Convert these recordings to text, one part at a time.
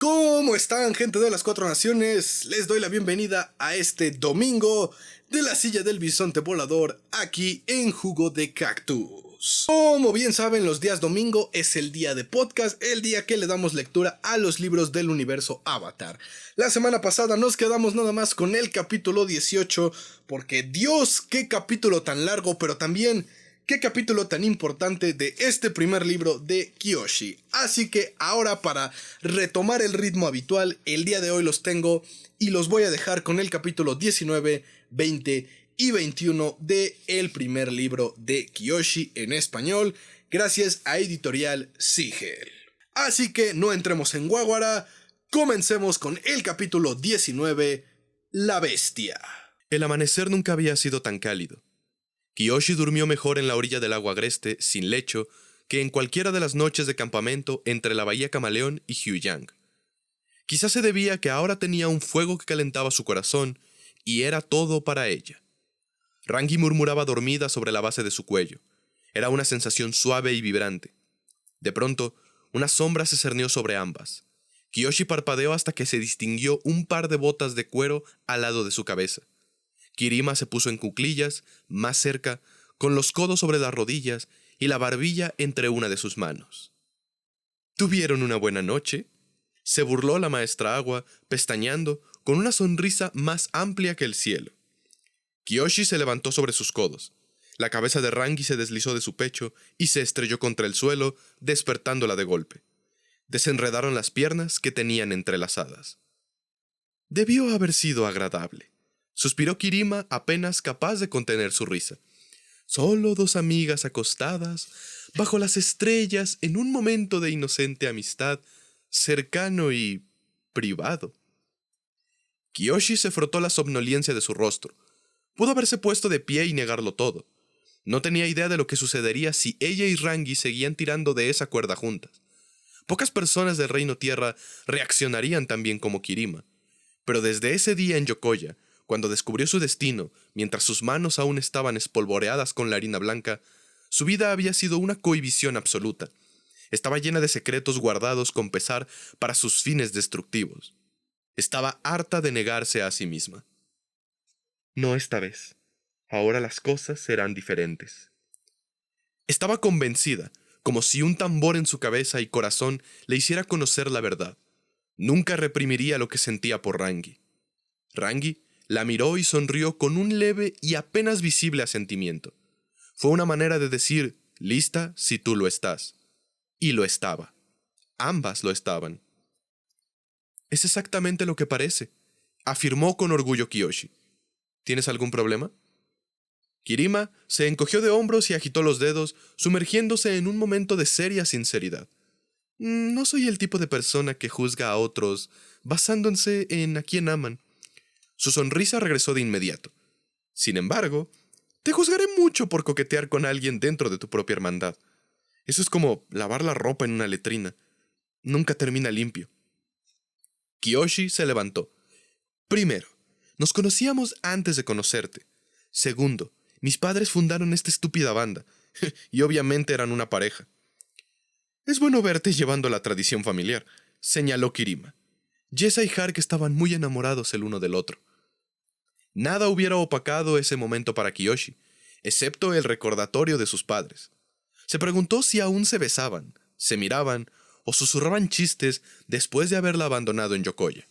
¿Cómo están, gente de las Cuatro Naciones? Les doy la bienvenida a este domingo de la silla del bisonte volador aquí en Jugo de Cactus. Como bien saben, los días domingo es el día de podcast, el día que le damos lectura a los libros del universo Avatar. La semana pasada nos quedamos nada más con el capítulo 18, porque Dios, qué capítulo tan largo, pero también qué capítulo tan importante de este primer libro de Kyoshi. Así que ahora, para retomar el ritmo habitual, el día de hoy los tengo y los voy a dejar con el capítulo 19, 20 y 21 de el primer libro de Kyoshi en español, gracias a Editorial Sigel. Así que no entremos en guaguara, comencemos con el capítulo 19, La Bestia. El amanecer nunca había sido tan cálido. Kyoshi durmió mejor en la orilla del lago agreste, sin lecho, que en cualquiera de las noches de campamento entre la bahía Camaleón y Hyujang. Quizás se debía a que ahora tenía un fuego que calentaba su corazón, y era todo para ella. Rangi murmuraba dormida sobre la base de su cuello. Era una sensación suave y vibrante. De pronto, una sombra se cernió sobre ambas. Kyoshi parpadeó hasta que se distinguió un par de botas de cuero al lado de su cabeza. Kirima se puso en cuclillas, más cerca, con los codos sobre las rodillas y la barbilla entre una de sus manos. ¿Tuvieron una buena noche?, se burló la maestra Agua, pestañeando, con una sonrisa más amplia que el cielo. Kyoshi se levantó sobre sus codos. La cabeza de Rangi se deslizó de su pecho y se estrelló contra el suelo, despertándola de golpe. Desenredaron las piernas que tenían entrelazadas. Debió haber sido agradable, suspiró Kirima, apenas capaz de contener su risa. Solo dos amigas acostadas, bajo las estrellas, en un momento de inocente amistad, cercano y privado. Kyoshi se frotó la somnolencia de su rostro. Pudo haberse puesto de pie y negarlo todo. No tenía idea de lo que sucedería si ella y Rangi seguían tirando de esa cuerda juntas. Pocas personas del Reino Tierra reaccionarían tan bien como Kirima. Pero desde ese día en Yokoya, cuando descubrió su destino, mientras sus manos aún estaban espolvoreadas con la harina blanca, su vida había sido una cohibición absoluta. Estaba llena de secretos guardados con pesar para sus fines destructivos. Estaba harta de negarse a sí misma. No esta vez. Ahora las cosas serán diferentes. Estaba convencida, como si un tambor en su cabeza y corazón le hiciera conocer la verdad. Nunca reprimiría lo que sentía por Rangi. Rangi la miró y sonrió con un leve y apenas visible asentimiento. Fue una manera de decir, lista si tú lo estás. Y lo estaba. Ambas lo estaban. Es exactamente lo que parece, afirmó con orgullo Kyoshi. ¿Tienes algún problema? Kirima se encogió de hombros y agitó los dedos, sumergiéndose en un momento de seria sinceridad. No soy el tipo de persona que juzga a otros basándose en a quién aman. Su sonrisa regresó de inmediato. Sin embargo, te juzgaré mucho por coquetear con alguien dentro de tu propia hermandad. Eso es como lavar la ropa en una letrina. Nunca termina limpio. Kyoshi se levantó. Primero, nos conocíamos antes de conocerte. Segundo, mis padres fundaron esta estúpida banda. Y obviamente eran una pareja. Es bueno verte llevando la tradición familiar, señaló Kirima. Yesa y Hark estaban muy enamorados el uno del otro. Nada hubiera opacado ese momento para Kyoshi, excepto el recordatorio de sus padres. Se preguntó si aún se besaban, se miraban o susurraban chistes después de haberla abandonado en Yokoya.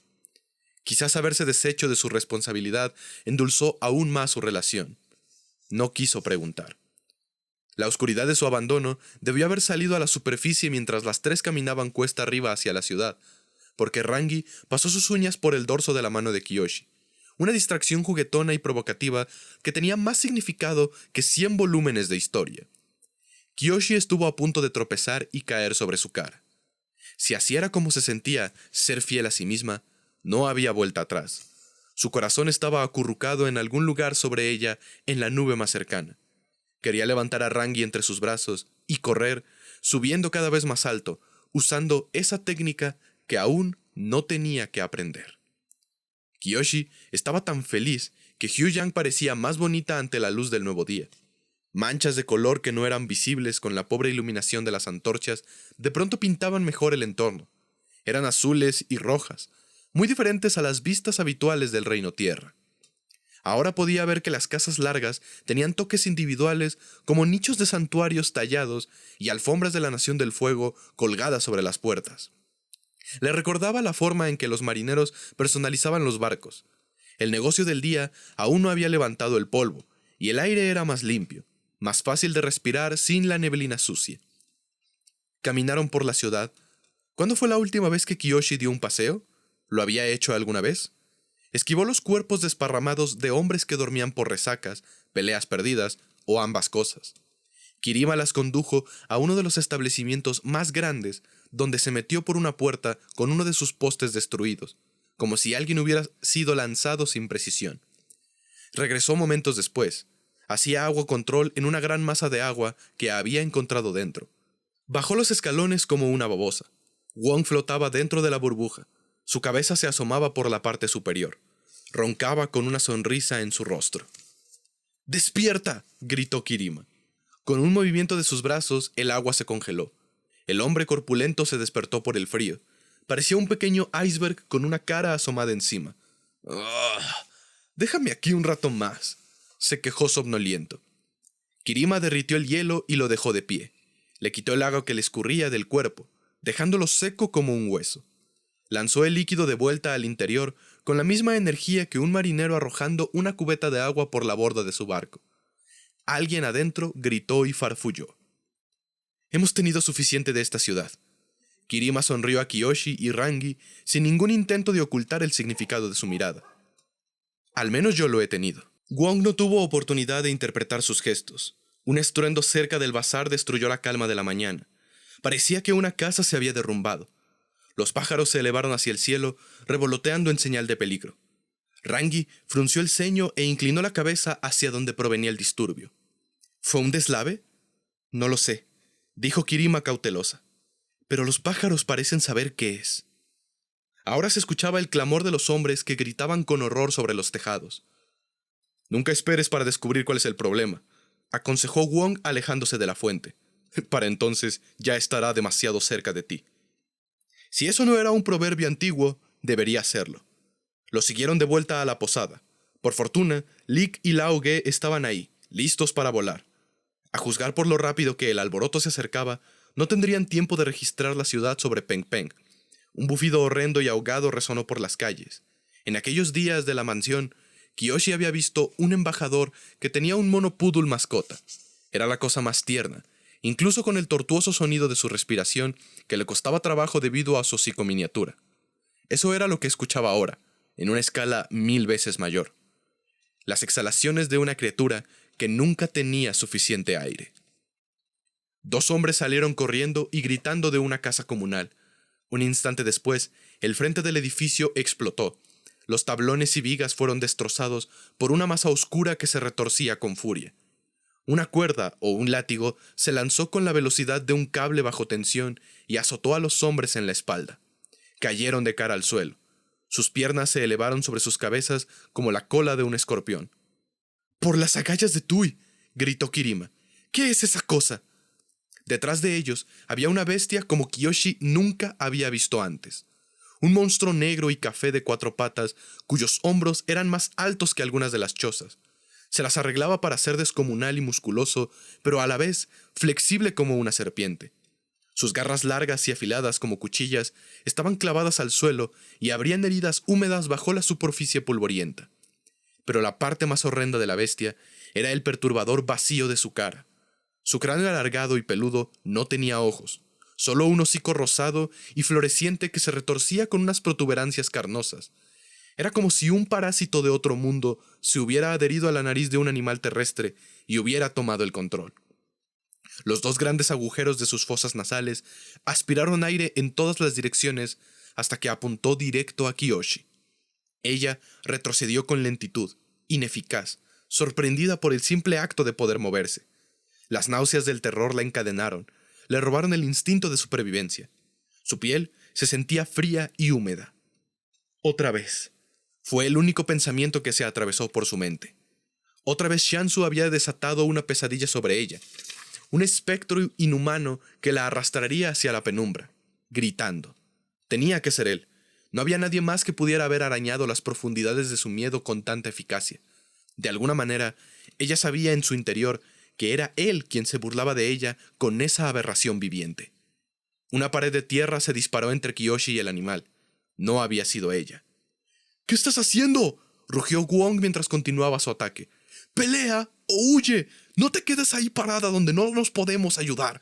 Quizás haberse deshecho de su responsabilidad endulzó aún más su relación. No quiso preguntar. La oscuridad de su abandono debió haber salido a la superficie mientras las tres caminaban cuesta arriba hacia la ciudad, porque Rangi pasó sus uñas por el dorso de la mano de Kyoshi. Una distracción juguetona y provocativa que tenía más significado que 100 volúmenes de historia. Kyoshi estuvo a punto de tropezar y caer sobre su cara. Si así era como se sentía ser fiel a sí misma, no había vuelta atrás. Su corazón estaba acurrucado en algún lugar sobre ella en la nube más cercana. Quería levantar a Rangi entre sus brazos y correr, subiendo cada vez más alto, usando esa técnica que aún no tenía que aprender. Kyoshi estaba tan feliz que Hyujang parecía más bonita ante la luz del nuevo día. Manchas de color que no eran visibles con la pobre iluminación de las antorchas de pronto pintaban mejor el entorno. Eran azules y rojas, muy diferentes a las vistas habituales del Reino Tierra. Ahora podía ver que las casas largas tenían toques individuales como nichos de santuarios tallados y alfombras de la Nación del Fuego colgadas sobre las puertas. Le recordaba la forma en que los marineros personalizaban los barcos. El negocio del día aún no había levantado el polvo, y el aire era más limpio, más fácil de respirar sin la neblina sucia. Caminaron por la ciudad. ¿Cuándo fue la última vez que Kiyoshi dio un paseo? ¿Lo había hecho alguna vez? Esquivó los cuerpos desparramados de hombres que dormían por resacas, peleas perdidas o ambas cosas. Kirima las condujo a uno de los establecimientos más grandes, donde se metió por una puerta con uno de sus postes destruidos, como si alguien hubiera sido lanzado sin precisión. Regresó momentos después. Hacía agua control en una gran masa de agua que había encontrado dentro. Bajó los escalones como una babosa. Wong flotaba dentro de la burbuja. Su cabeza se asomaba por la parte superior. Roncaba con una sonrisa en su rostro. ¡Despierta!, gritó Kirima. Con un movimiento de sus brazos, el agua se congeló. El hombre corpulento se despertó por el frío. Parecía un pequeño iceberg con una cara asomada encima. ¡Ugh! Déjame aquí un rato más, se quejó somnoliento. Kirima derritió el hielo y lo dejó de pie. Le quitó el agua que le escurría del cuerpo, dejándolo seco como un hueso. Lanzó el líquido de vuelta al interior con la misma energía que un marinero arrojando una cubeta de agua por la borda de su barco. Alguien adentro gritó y farfulló. Hemos tenido suficiente de esta ciudad. Kirima sonrió a Kiyoshi y Rangi sin ningún intento de ocultar el significado de su mirada. Al menos yo lo he tenido. Wong no tuvo oportunidad de interpretar sus gestos. Un estruendo cerca del bazar destruyó la calma de la mañana. Parecía que una casa se había derrumbado. Los pájaros se elevaron hacia el cielo, revoloteando en señal de peligro. Rangi frunció el ceño e inclinó la cabeza hacia donde provenía el disturbio. ¿Fue un deslave? No lo sé, dijo Kirima cautelosa. Pero los pájaros parecen saber qué es. Ahora se escuchaba el clamor de los hombres que gritaban con horror sobre los tejados. Nunca esperes para descubrir cuál es el problema, aconsejó Wong alejándose de la fuente. Para entonces ya estará demasiado cerca de ti. Si eso no era un proverbio antiguo, debería serlo. Lo siguieron de vuelta a la posada. Por fortuna, Lick y Lao Ge estaban ahí, listos para volar. A juzgar por lo rápido que el alboroto se acercaba, no tendrían tiempo de registrar la ciudad sobre Peng Peng. Un bufido horrendo y ahogado resonó por las calles. En aquellos días de la mansión, Kiyoshi había visto un embajador que tenía un mono poodle mascota. Era la cosa más tierna, incluso con el tortuoso sonido de su respiración que le costaba trabajo debido a su hocico miniatura. Eso era lo que escuchaba ahora, en una escala 1000 veces mayor. Las exhalaciones de una criatura que nunca tenía suficiente aire. 2 hombres salieron corriendo y gritando de una casa comunal. Un instante después, el frente del edificio explotó. Los tablones y vigas fueron destrozados por una masa oscura que se retorcía con furia. Una cuerda o un látigo se lanzó con la velocidad de un cable bajo tensión y azotó a los hombres en la espalda. Cayeron de cara al suelo. Sus piernas se elevaron sobre sus cabezas como la cola de un escorpión. ¡Por las agallas de Tui!, gritó Kirima. ¿Qué es esa cosa? Detrás de ellos había una bestia como Kiyoshi nunca había visto antes. Un monstruo negro y café de 4 patas, cuyos hombros eran más altos que algunas de las chozas. Se las arreglaba para ser descomunal y musculoso, pero a la vez flexible como una serpiente. Sus garras largas y afiladas como cuchillas estaban clavadas al suelo y abrían heridas húmedas bajo la superficie polvorienta. Pero la parte más horrenda de la bestia era el perturbador vacío de su cara. Su cráneo alargado y peludo no tenía ojos, solo un hocico rosado y floreciente que se retorcía con unas protuberancias carnosas. Era como si un parásito de otro mundo se hubiera adherido a la nariz de un animal terrestre y hubiera tomado el control. Los 2 grandes agujeros de sus fosas nasales aspiraron aire en todas las direcciones hasta que apuntó directo a Kiyoshi. Ella retrocedió con lentitud, ineficaz, sorprendida por el simple acto de poder moverse. Las náuseas del terror la encadenaron, le robaron el instinto de supervivencia. Su piel se sentía fría y húmeda. Otra vez. Fue el único pensamiento que se atravesó por su mente. Otra vez Shansu había desatado una pesadilla sobre ella. Un espectro inhumano que la arrastraría hacia la penumbra, gritando. Tenía que ser él. No había nadie más que pudiera haber arañado las profundidades de su miedo con tanta eficacia. De alguna manera, ella sabía en su interior que era él quien se burlaba de ella con esa aberración viviente. Una pared de tierra se disparó entre Kiyoshi y el animal. No había sido ella. «¿Qué estás haciendo?», rugió Wong mientras continuaba su ataque. «¡Pelea o huye! ¡No te quedes ahí parada donde no nos podemos ayudar!».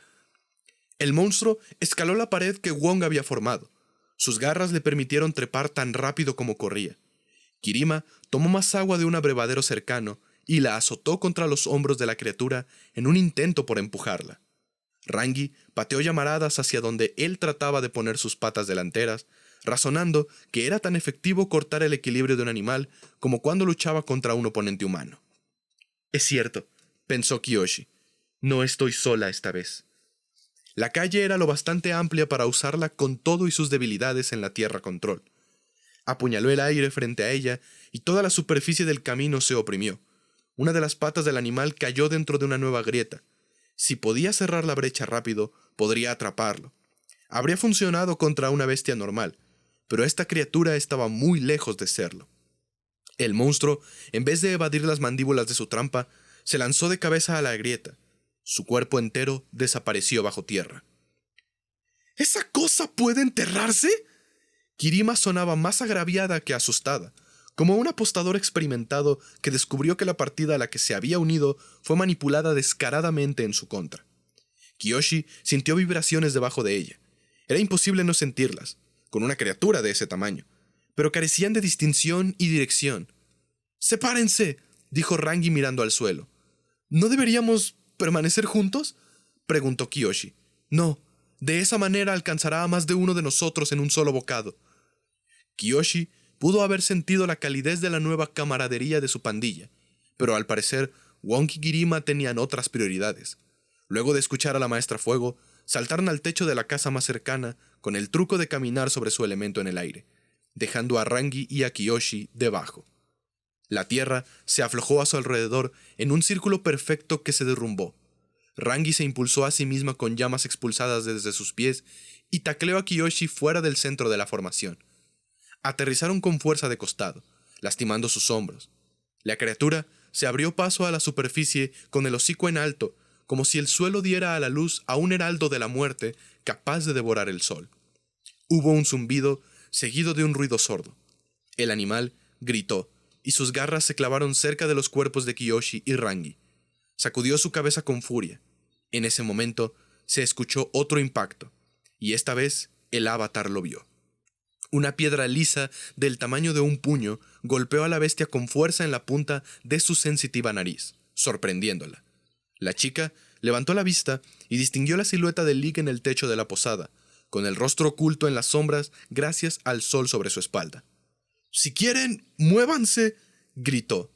El monstruo escaló la pared que Wong había formado. Sus garras le permitieron trepar tan rápido como corría. Kirima tomó más agua de un abrevadero cercano y la azotó contra los hombros de la criatura en un intento por empujarla. Rangi pateó llamaradas hacia donde él trataba de poner sus patas delanteras, razonando que era tan efectivo cortar el equilibrio de un animal como cuando luchaba contra un oponente humano. «Es cierto», pensó Kiyoshi, «no estoy sola esta vez». La calle era lo bastante amplia para usarla con todo y sus debilidades en la tierra control. Apuñaló el aire frente a ella y toda la superficie del camino se oprimió. Una de las patas del animal cayó dentro de una nueva grieta. Si podía cerrar la brecha rápido, podría atraparlo. Habría funcionado contra una bestia normal, pero esta criatura estaba muy lejos de serlo. El monstruo, en vez de evadir las mandíbulas de su trampa, se lanzó de cabeza a la grieta. Su cuerpo entero desapareció bajo tierra. «¿Esa cosa puede enterrarse?». Kirima sonaba más agraviada que asustada, como un apostador experimentado que descubrió que la partida a la que se había unido fue manipulada descaradamente en su contra. Kiyoshi sintió vibraciones debajo de ella. Era imposible no sentirlas, con una criatura de ese tamaño, pero carecían de distinción y dirección. «¡Sepárense!», dijo Rangi mirando al suelo. «¿No deberíamos permanecer juntos?», preguntó Kiyoshi. «No, de esa manera alcanzará a más de uno de nosotros en un solo bocado». Kiyoshi pudo haber sentido la calidez de la nueva camaradería de su pandilla, pero al parecer Wong y Kirima tenían otras prioridades. Luego de escuchar a la maestra Fuego, saltaron al techo de la casa más cercana con el truco de caminar sobre su elemento en el aire, dejando a Rangi y a Kiyoshi debajo. La tierra se aflojó a su alrededor en un círculo perfecto que se derrumbó. Rangi se impulsó a sí misma con llamas expulsadas desde sus pies y tacleó a Kiyoshi fuera del centro de la formación. Aterrizaron con fuerza de costado, lastimando sus hombros. La criatura se abrió paso a la superficie con el hocico en alto, como si el suelo diera a la luz a un heraldo de la muerte capaz de devorar el sol. Hubo un zumbido seguido de un ruido sordo. El animal gritó, y sus garras se clavaron cerca de los cuerpos de Kiyoshi y Rangi. Sacudió su cabeza con furia. En ese momento se escuchó otro impacto, y esta vez el avatar lo vio. Una piedra lisa del tamaño de un puño golpeó a la bestia con fuerza en la punta de su sensitiva nariz, sorprendiéndola. La chica levantó la vista y distinguió la silueta de Lig en el techo de la posada, con el rostro oculto en las sombras gracias al sol sobre su espalda. «Si quieren, muévanse», gritó.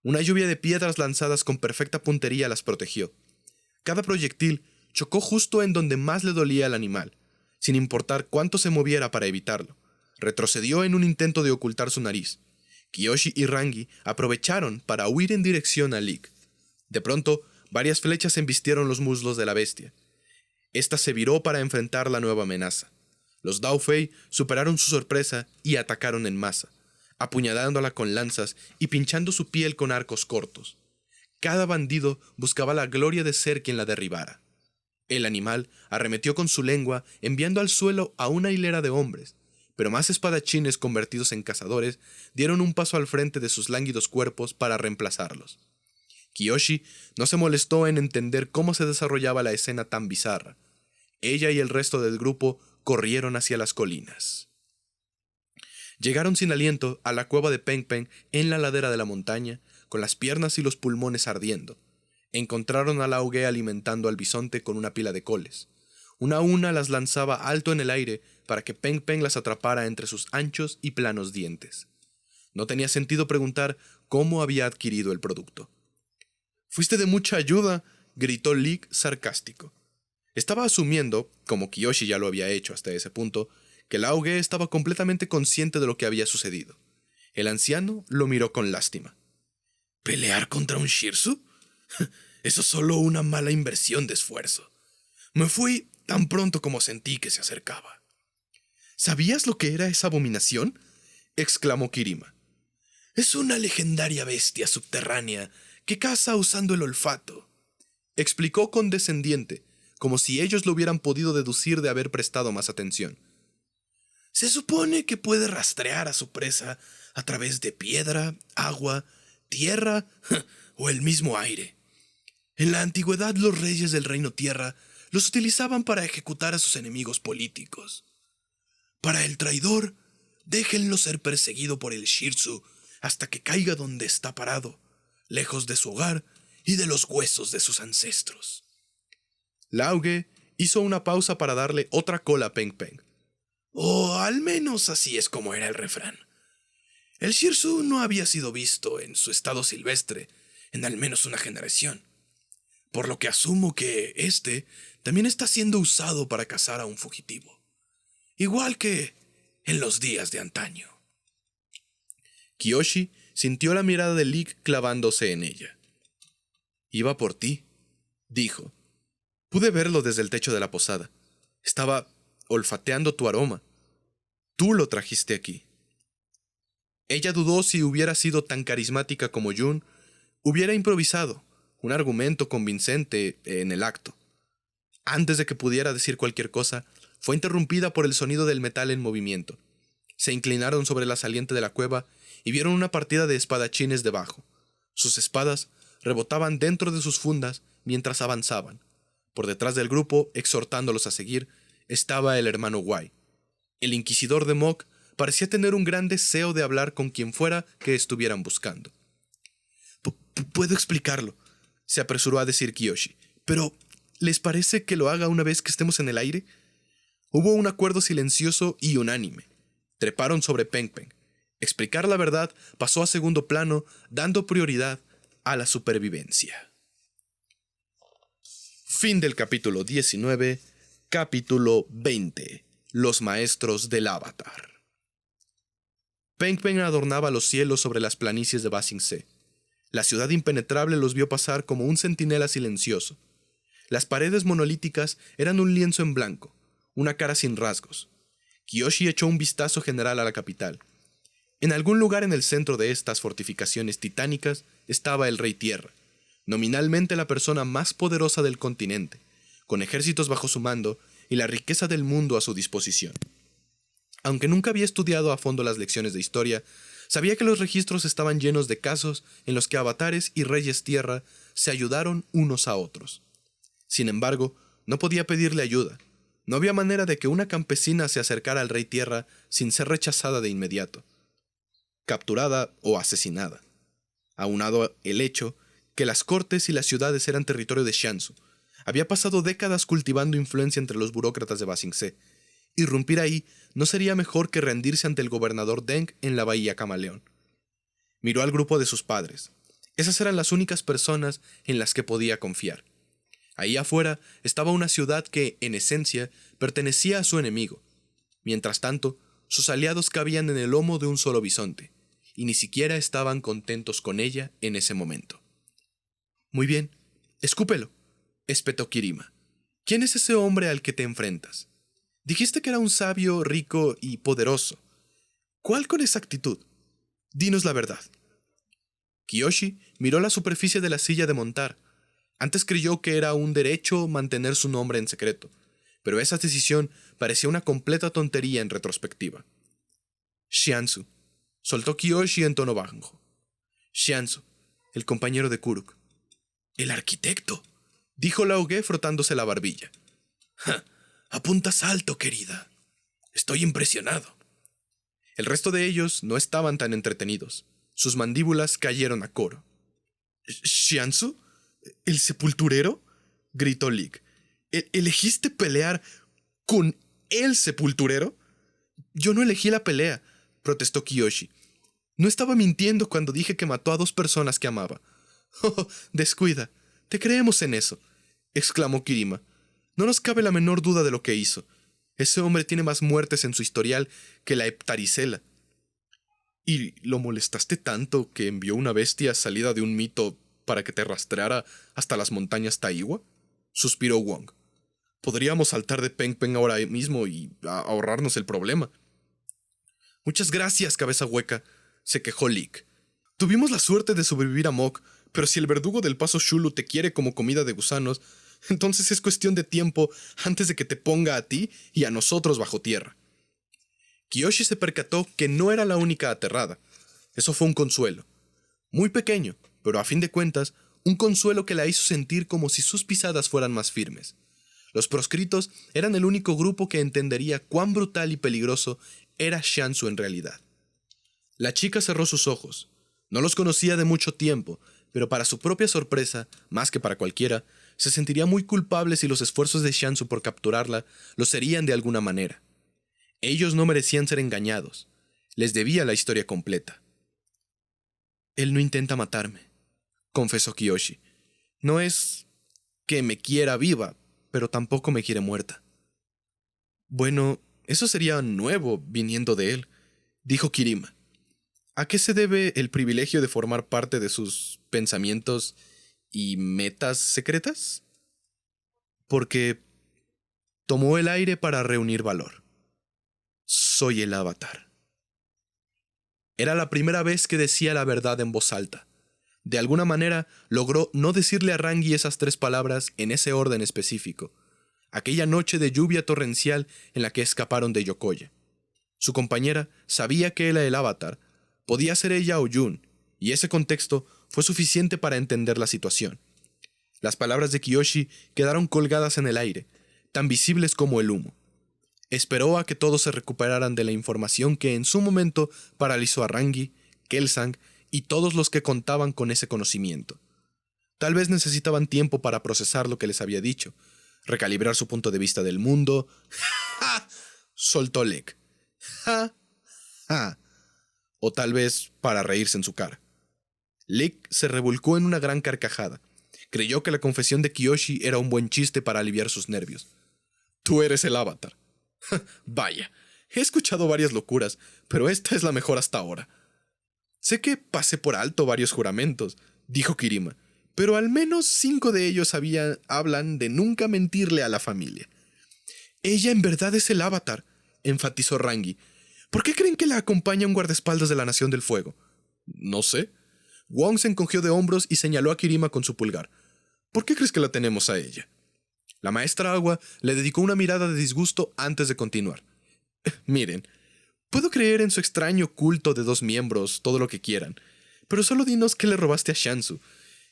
Una lluvia de piedras lanzadas con perfecta puntería las protegió. Cada proyectil chocó justo en donde más le dolía al animal, sin importar cuánto se moviera para evitarlo. Retrocedió en un intento de ocultar su nariz. Kiyoshi y Rangi aprovecharon para huir en dirección a Lig. De pronto, varias flechas embistieron los muslos de la bestia. Esta se viró para enfrentar la nueva amenaza. Los Dao Fei superaron su sorpresa y atacaron en masa, apuñalándola con lanzas y pinchando su piel con arcos cortos. Cada bandido buscaba la gloria de ser quien la derribara. El animal arremetió con su lengua, enviando al suelo a una hilera de hombres, pero más espadachines convertidos en cazadores dieron un paso al frente de sus lánguidos cuerpos para reemplazarlos. Kiyoshi no se molestó en entender cómo se desarrollaba la escena tan bizarra. Ella y el resto del grupo corrieron hacia las colinas. Llegaron sin aliento a la cueva de Peng Peng en la ladera de la montaña, con las piernas y los pulmones ardiendo. Encontraron a Lao Ge alimentando al bisonte con una pila de coles. Una a una las lanzaba alto en el aire para que Peng Peng las atrapara entre sus anchos y planos dientes. No tenía sentido preguntar cómo había adquirido el producto. «Fuiste de mucha ayuda», gritó Lig sarcástico. Estaba asumiendo, como Kiyoshi ya lo había hecho hasta ese punto, que Lao Ge estaba completamente consciente de lo que había sucedido. El anciano lo miró con lástima. «¿Pelear contra un Shirsu? Eso es solo una mala inversión de esfuerzo. Me fui tan pronto como sentí que se acercaba». ¿Sabías lo que era esa abominación?, exclamó Kirima. Es una legendaria bestia subterránea que caza usando el olfato, explicó condescendiente, como si ellos lo hubieran podido deducir de haber prestado más atención. Se supone que puede rastrear a su presa a través de piedra, agua, tierra o el mismo aire. En la antigüedad los reyes del Reino Tierra los utilizaban para ejecutar a sus enemigos políticos. Para el traidor, déjenlo ser perseguido por el Shirzu hasta que caiga donde está parado, lejos de su hogar y de los huesos de sus ancestros. Lauge hizo una pausa para darle otra cola a Peng Peng. O al menos así es como era el refrán. El Shirzu no había sido visto en su estado silvestre en al menos una generación, por lo que asumo que este también está siendo usado para cazar a un fugitivo, igual que en los días de antaño. Kiyoshi sintió la mirada de Lig clavándose en ella. Iba por ti, dijo. Pude verlo desde el techo de la posada. Estaba olfateando tu aroma. Tú lo trajiste aquí. Ella dudó si hubiera sido tan carismática como Jun, hubiera improvisado un argumento convincente en el acto. Antes de que pudiera decir cualquier cosa, fue interrumpida por el sonido del metal en movimiento. Se inclinaron sobre la saliente de la cueva y vieron una partida de espadachines debajo. Sus espadas rebotaban dentro de sus fundas mientras avanzaban. Por detrás del grupo, exhortándolos a seguir, estaba el hermano Wai. El inquisidor de Mok parecía tener un gran deseo de hablar con quien fuera que estuvieran buscando. «Puedo explicarlo», se apresuró a decir Kiyoshi, «pero ¿les parece que lo haga una vez que estemos en el aire?» Hubo un acuerdo silencioso y unánime. Treparon sobre Peng Peng. Explicar la verdad pasó a segundo plano, dando prioridad a la supervivencia. Fin del capítulo 19, capítulo 20. Los maestros del Avatar. Peng Peng adornaba los cielos sobre las planicies de Ba Sing Se. La ciudad impenetrable los vio pasar como un centinela silencioso. Las paredes monolíticas eran un lienzo en blanco, una cara sin rasgos. Kiyoshi echó un vistazo general a la capital. En algún lugar en el centro de estas fortificaciones titánicas estaba el Rey Tierra, nominalmente la persona más poderosa del continente, con ejércitos bajo su mando y la riqueza del mundo a su disposición. Aunque nunca había estudiado a fondo las lecciones de historia, sabía que los registros estaban llenos de casos en los que avatares y reyes tierra se ayudaron unos a otros. Sin embargo, no podía pedirle ayuda. No había manera de que una campesina se acercara al Rey Tierra sin ser rechazada de inmediato, capturada o asesinada. Aunado el hecho que las cortes y las ciudades eran territorio de Xianzu, había pasado décadas cultivando influencia entre los burócratas de Ba Sing Se. Irrumpir ahí no sería mejor que rendirse ante el gobernador Deng en la Bahía Camaleón. Miró al grupo de sus padres. Esas eran las únicas personas en las que podía confiar. Ahí afuera estaba una ciudad que, en esencia, pertenecía a su enemigo. Mientras tanto, sus aliados cabían en el lomo de un solo bisonte, y ni siquiera estaban contentos con ella en ese momento. «Muy bien, escúpelo», espetó Kirima. «¿Quién es ese hombre al que te enfrentas? Dijiste que era un sabio, rico y poderoso. ¿Cuál con exactitud? Dinos la verdad». Kiyoshi miró la superficie de la silla de montar. Antes creyó que era un derecho mantener su nombre en secreto, pero esa decisión parecía una completa tontería en retrospectiva. «Xianzu», soltó Kiyoshi en tono bajo. «Xianzu, el compañero de Kuruk». «El arquitecto», dijo Lauge frotándose la barbilla. «Ja, apuntas alto, querida. Estoy impresionado». El resto de ellos no estaban tan entretenidos. Sus mandíbulas cayeron a coro. «¿Xianzu? ¿El sepulturero?», gritó Lig. «¿Elegiste pelear con el sepulturero?» «Yo no elegí la pelea», protestó Kiyoshi. «No estaba mintiendo cuando dije que mató a 2 personas que amaba». «Oh, descuida, te creemos en eso», exclamó Kirima. «No nos cabe la menor duda de lo que hizo. Ese hombre tiene más muertes en su historial que la heptaricela». «¿Y lo molestaste tanto que envió una bestia salida de un mito para que te rastreara hasta las montañas Taiwa?», suspiró Wong. Podríamos saltar de Peng Peng ahora mismo y ahorrarnos el problema. Muchas gracias, cabeza hueca, se quejó Lick. Tuvimos la suerte de sobrevivir a Mok, pero si el verdugo del paso Shulu te quiere como comida de gusanos, entonces es cuestión de tiempo antes de que te ponga a ti y a nosotros bajo tierra. Kiyoshi se percató que no era la única aterrada. Eso fue un consuelo. Muy pequeño, pero a fin de cuentas, un consuelo que la hizo sentir como si sus pisadas fueran más firmes. Los proscritos eran el único grupo que entendería cuán brutal y peligroso era Shansu en realidad. La chica cerró sus ojos. No los conocía de mucho tiempo, pero para su propia sorpresa, más que para cualquiera, se sentiría muy culpable si los esfuerzos de Shansu por capturarla lo serían de alguna manera. Ellos no merecían ser engañados. Les debía la historia completa. Él no intenta matarme, confesó Kiyoshi. No es que me quiera viva, pero tampoco me quiere muerta. Bueno, eso sería nuevo viniendo de él, dijo Kirima. ¿A qué se debe el privilegio de formar parte de sus pensamientos y metas secretas? Porque tomó el aire para reunir valor. Soy el Avatar. Era la primera vez que decía la verdad en voz alta. De alguna manera logró no decirle a Rangi esas 3 palabras en ese orden específico, aquella noche de lluvia torrencial en la que escaparon de Yokoya. Su compañera sabía que era el Avatar, podía ser ella o Jun, y ese contexto fue suficiente para entender la situación. Las palabras de Kiyoshi quedaron colgadas en el aire, tan visibles como el humo. Esperó a que todos se recuperaran de la información que en su momento paralizó a Rangi, Kelsang y todos los que contaban con ese conocimiento. Tal vez necesitaban tiempo para procesar lo que les había dicho, recalibrar su punto de vista del mundo. ¡Ja! Soltó Lick. ¡Ja! ¡Ja! O tal vez para reírse en su cara. Lick se revolcó en una gran carcajada. Creyó que la confesión de Kiyoshi era un buen chiste para aliviar sus nervios. Tú eres el Avatar. Vaya, he escuchado varias locuras, pero esta es la mejor hasta ahora. Sé que pasé por alto varios juramentos, dijo Kirima, pero al menos 5 de ellos hablan de nunca mentirle a la familia. Ella en verdad es el Avatar, enfatizó Rangi. ¿Por qué creen que la acompaña un guardaespaldas de la Nación del Fuego? No sé. Wong se encogió de hombros y señaló a Kirima con su pulgar. ¿Por qué crees que la tenemos a ella? La maestra Agua le dedicó una mirada de disgusto antes de continuar. Miren, puedo creer en su extraño culto de 2 miembros, todo lo que quieran, pero solo dinos qué le robaste a Shansu,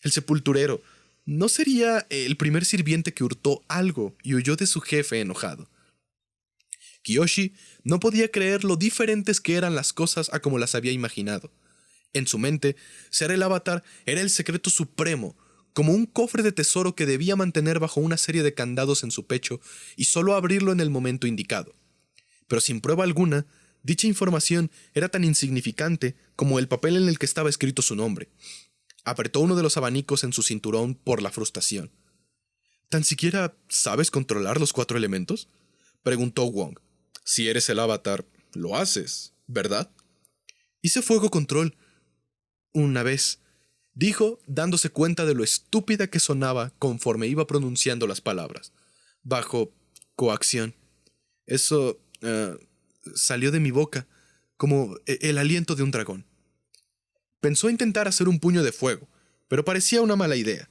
el sepulturero. ¿No sería el primer sirviente que hurtó algo y huyó de su jefe enojado? Kiyoshi no podía creer lo diferentes que eran las cosas a como las había imaginado. En su mente, ser el Avatar era el secreto supremo, como un cofre de tesoro que debía mantener bajo una serie de candados en su pecho y solo abrirlo en el momento indicado. Pero sin prueba alguna, dicha información era tan insignificante como el papel en el que estaba escrito su nombre. Apretó uno de los abanicos en su cinturón por la frustración. ¿Tan siquiera sabes controlar los 4 elementos? Preguntó Wong. Si eres el Avatar, lo haces, ¿verdad? Hice fuego control. Una vez, dijo, dándose cuenta de lo estúpida que sonaba conforme iba pronunciando las palabras. Bajo coacción. Eso salió de mi boca, como el aliento de un dragón. Pensó intentar hacer un puño de fuego, pero parecía una mala idea.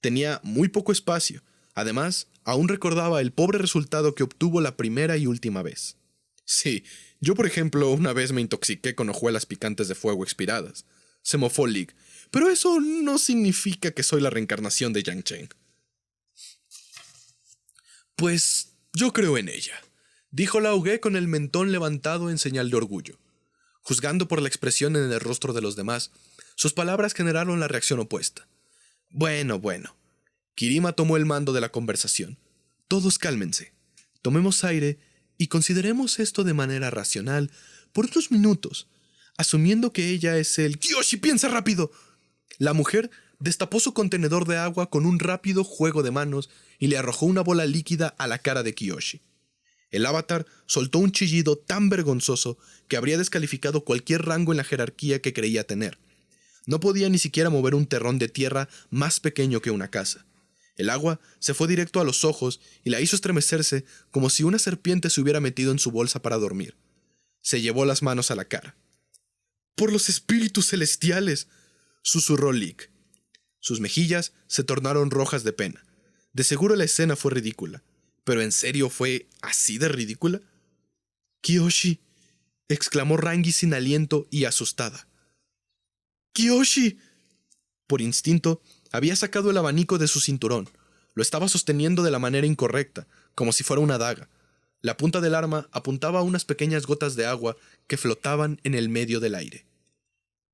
Tenía muy poco espacio. Además, aún recordaba el pobre resultado que obtuvo la primera y última vez. Sí, yo por ejemplo una vez me intoxiqué con hojuelas picantes de fuego expiradas. Se mofó Lick, pero eso no significa que soy la reencarnación de Yang Chen. Pues yo creo en ella, dijo Lao Ge con el mentón levantado en señal de orgullo. Juzgando por la expresión en el rostro de los demás, sus palabras generaron la reacción opuesta. Bueno. Kirima tomó el mando de la conversación. Todos cálmense. Tomemos aire y consideremos esto de manera racional por unos minutos, asumiendo que ella es el... ¡Kiyoshi, piensa rápido! La mujer destapó su contenedor de agua con un rápido juego de manos y le arrojó una bola líquida a la cara de Kiyoshi. El Avatar soltó un chillido tan vergonzoso que habría descalificado cualquier rango en la jerarquía que creía tener. No podía ni siquiera mover un terrón de tierra más pequeño que una casa. El agua se fue directo a los ojos y la hizo estremecerse como si una serpiente se hubiera metido en su bolsa para dormir. Se llevó las manos a la cara. «¡Por los espíritus celestiales!», susurró Leek. Sus mejillas se tornaron rojas de pena. De seguro la escena fue ridícula. ¿Pero en serio fue así de ridícula? «¡Kiyoshi!», exclamó Rangi sin aliento y asustada. «¡Kiyoshi!». Por instinto, había sacado el abanico de su cinturón. Lo estaba sosteniendo de la manera incorrecta, como si fuera una daga. La punta del arma apuntaba a unas pequeñas gotas de agua que flotaban en el medio del aire.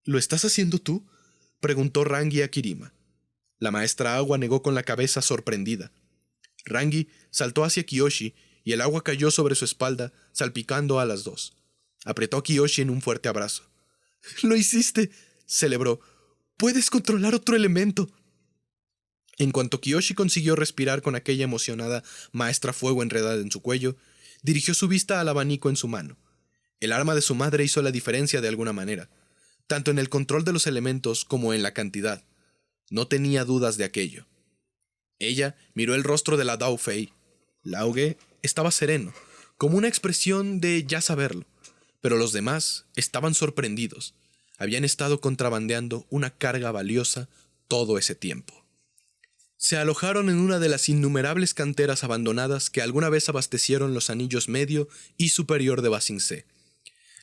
«¿Lo estás haciendo tú?», preguntó Rangi a Kirima. La maestra agua negó con la cabeza sorprendida. Rangi saltó hacia Kiyoshi y el agua cayó sobre su espalda, salpicando a las dos. Apretó a Kiyoshi en un fuerte abrazo. «¡Lo hiciste!», celebró. «¡Puedes controlar otro elemento!». En cuanto Kiyoshi consiguió respirar con aquella emocionada maestra fuego enredada en su cuello, dirigió su vista al abanico en su mano. El arma de su madre hizo la diferencia de alguna manera, tanto en el control de los elementos como en la cantidad. No tenía dudas de aquello. Ella miró el rostro de la Dao Fei. Lauge estaba sereno, como una expresión de ya saberlo, pero los demás estaban sorprendidos. Habían estado contrabandeando una carga valiosa todo ese tiempo. Se alojaron en una de las innumerables canteras abandonadas que alguna vez abastecieron los anillos medio y superior de Ba Sing Se.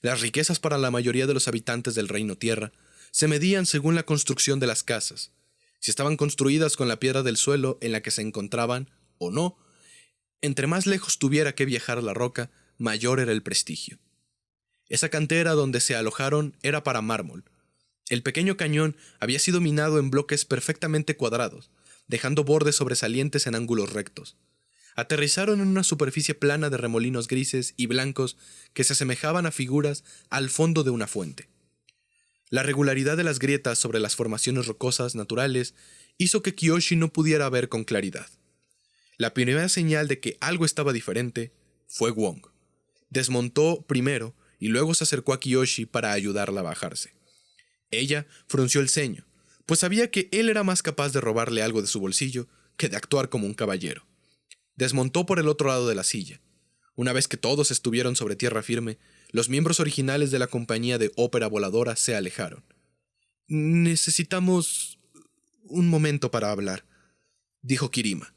Las riquezas para la mayoría de los habitantes del Reino Tierra se medían según la construcción de las casas. Si estaban construidas con la piedra del suelo en la que se encontraban, o no, entre más lejos tuviera que viajar la roca, mayor era el prestigio. Esa cantera donde se alojaron era para mármol. El pequeño cañón había sido minado en bloques perfectamente cuadrados, dejando bordes sobresalientes en ángulos rectos. Aterrizaron en una superficie plana de remolinos grises y blancos que se asemejaban a figuras al fondo de una fuente. La regularidad de las grietas sobre las formaciones rocosas naturales hizo que Kiyoshi no pudiera ver con claridad. La primera señal de que algo estaba diferente fue Wong. Desmontó primero y luego se acercó a Kiyoshi para ayudarla a bajarse. Ella frunció el ceño, pues sabía que él era más capaz de robarle algo de su bolsillo que de actuar como un caballero. Desmontó por el otro lado de la silla. Una vez que todos estuvieron sobre tierra firme, los miembros originales de la compañía de ópera voladora se alejaron. «Necesitamos un momento para hablar», dijo Kirima.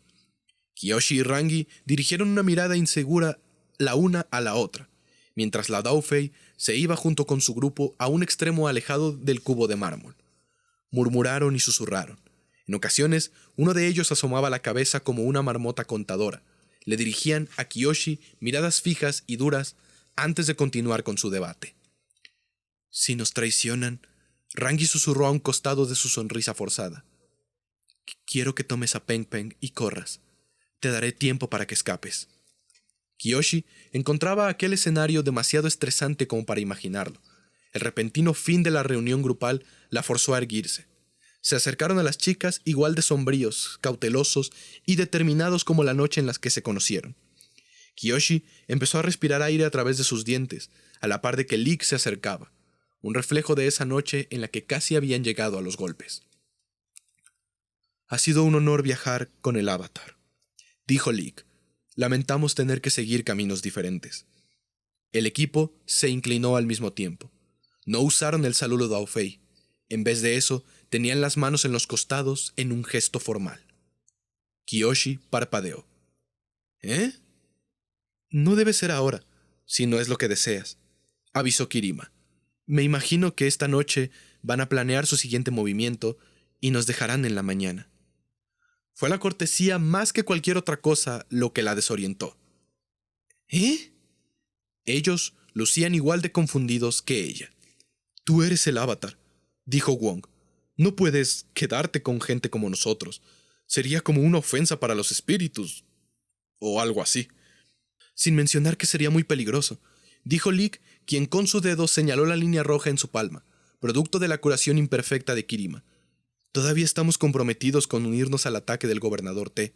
Kiyoshi y Rangi dirigieron una mirada insegura la una a la otra, mientras la Dao Fei se iba junto con su grupo a un extremo alejado del cubo de mármol. Murmuraron y susurraron. En ocasiones, uno de ellos asomaba la cabeza como una marmota contadora. Le dirigían a Kiyoshi miradas fijas y duras antes de continuar con su debate. «Si nos traicionan», Rangi susurró a un costado de su sonrisa forzada. «Quiero que tomes a Peng Peng y corras. Te daré tiempo para que escapes». Kiyoshi encontraba aquel escenario demasiado estresante como para imaginarlo. El repentino fin de la reunión grupal la forzó a erguirse. Se acercaron a las chicas igual de sombríos, cautelosos y determinados como la noche en la que se conocieron. Kiyoshi empezó a respirar aire a través de sus dientes, a la par de que Leek se acercaba, un reflejo de esa noche en la que casi habían llegado a los golpes. «Ha sido un honor viajar con el Avatar», dijo Leek. «Lamentamos tener que seguir caminos diferentes». El equipo se inclinó al mismo tiempo. No usaron el saludo Dao Fei. En vez de eso, tenían las manos en los costados en un gesto formal. Kiyoshi parpadeó. «¿Eh?» «No debe ser ahora, si no es lo que deseas», avisó Kirima. «Me imagino que esta noche van a planear su siguiente movimiento y nos dejarán en la mañana». Fue la cortesía más que cualquier otra cosa lo que la desorientó. «¿Eh?» Ellos lucían igual de confundidos que ella. «Tú eres el Avatar», dijo Wong. «No puedes quedarte con gente como nosotros. Sería como una ofensa para los espíritus. O algo así». «Sin mencionar que sería muy peligroso», dijo Leek, quien con su dedo señaló la línea roja en su palma, producto de la curación imperfecta de Kirima. «Todavía estamos comprometidos con unirnos al ataque del gobernador T.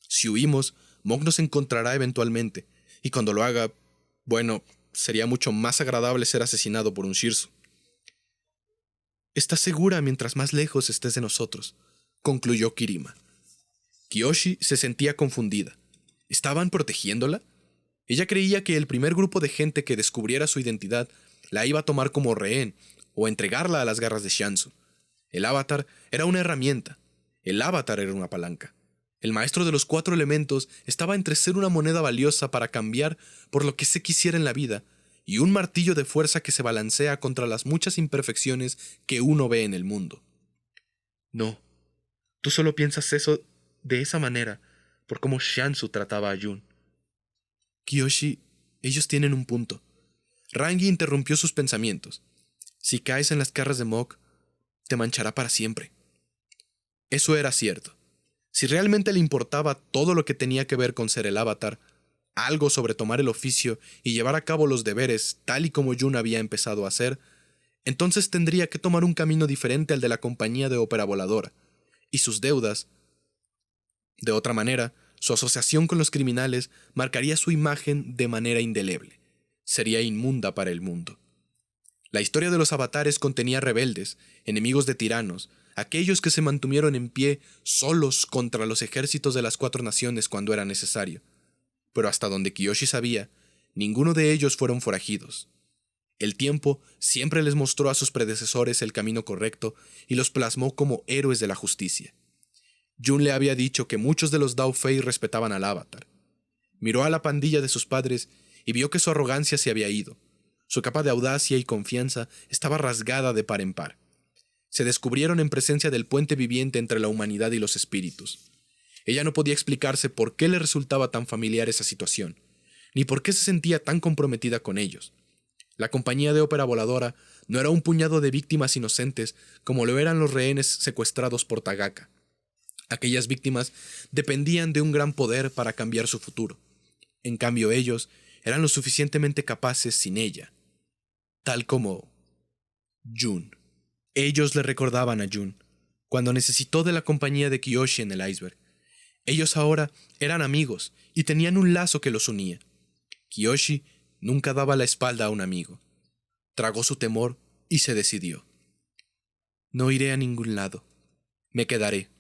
Si huimos, Mog nos encontrará eventualmente, y cuando lo haga, bueno, sería mucho más agradable ser asesinado por un Shirzu». «Estás segura mientras más lejos estés de nosotros», concluyó Kirima. Kiyoshi se sentía confundida. ¿Estaban protegiéndola? Ella creía que el primer grupo de gente que descubriera su identidad la iba a tomar como rehén o entregarla a las garras de Shanzu. El avatar era una herramienta. El avatar era una palanca. El maestro de los 4 elementos estaba entre ser una moneda valiosa para cambiar por lo que se quisiera en la vida y un martillo de fuerza que se balancea contra las muchas imperfecciones que uno ve en el mundo. No, tú solo piensas eso de esa manera por cómo Shanzu trataba a Jun. Kiyoshi, ellos tienen un punto. Rangi interrumpió sus pensamientos. Si caes en las garras de Mok, te manchará para siempre. Eso era cierto. Si realmente le importaba todo lo que tenía que ver con ser el avatar, algo sobre tomar el oficio y llevar a cabo los deberes tal y como Jun había empezado a hacer, entonces tendría que tomar un camino diferente al de la compañía de ópera voladora, y sus deudas. De otra manera, su asociación con los criminales marcaría su imagen de manera indeleble. Sería inmunda para el mundo. La historia de los avatares contenía rebeldes, enemigos de tiranos, aquellos que se mantuvieron en pie solos contra los ejércitos de las 4 naciones cuando era necesario. Pero hasta donde Kiyoshi sabía, ninguno de ellos fueron forajidos. El tiempo siempre les mostró a sus predecesores el camino correcto y los plasmó como héroes de la justicia. Jun le había dicho que muchos de los Dao Fei respetaban al avatar. Miró a la pandilla de sus padres y vio que su arrogancia se había ido. Su capa de audacia y confianza estaba rasgada de par en par. Se descubrieron en presencia del puente viviente entre la humanidad y los espíritus. Ella no podía explicarse por qué le resultaba tan familiar esa situación, ni por qué se sentía tan comprometida con ellos. La compañía de ópera voladora no era un puñado de víctimas inocentes como lo eran los rehenes secuestrados por Tagaka. Aquellas víctimas dependían de un gran poder para cambiar su futuro. En cambio, ellos eran lo suficientemente capaces sin ella. Tal como Jun. Ellos le recordaban a Jun, cuando necesitó de la compañía de Kiyoshi en el iceberg. Ellos ahora eran amigos y tenían un lazo que los unía. Kiyoshi nunca daba la espalda a un amigo. Tragó su temor y se decidió. No iré a ningún lado. Me quedaré.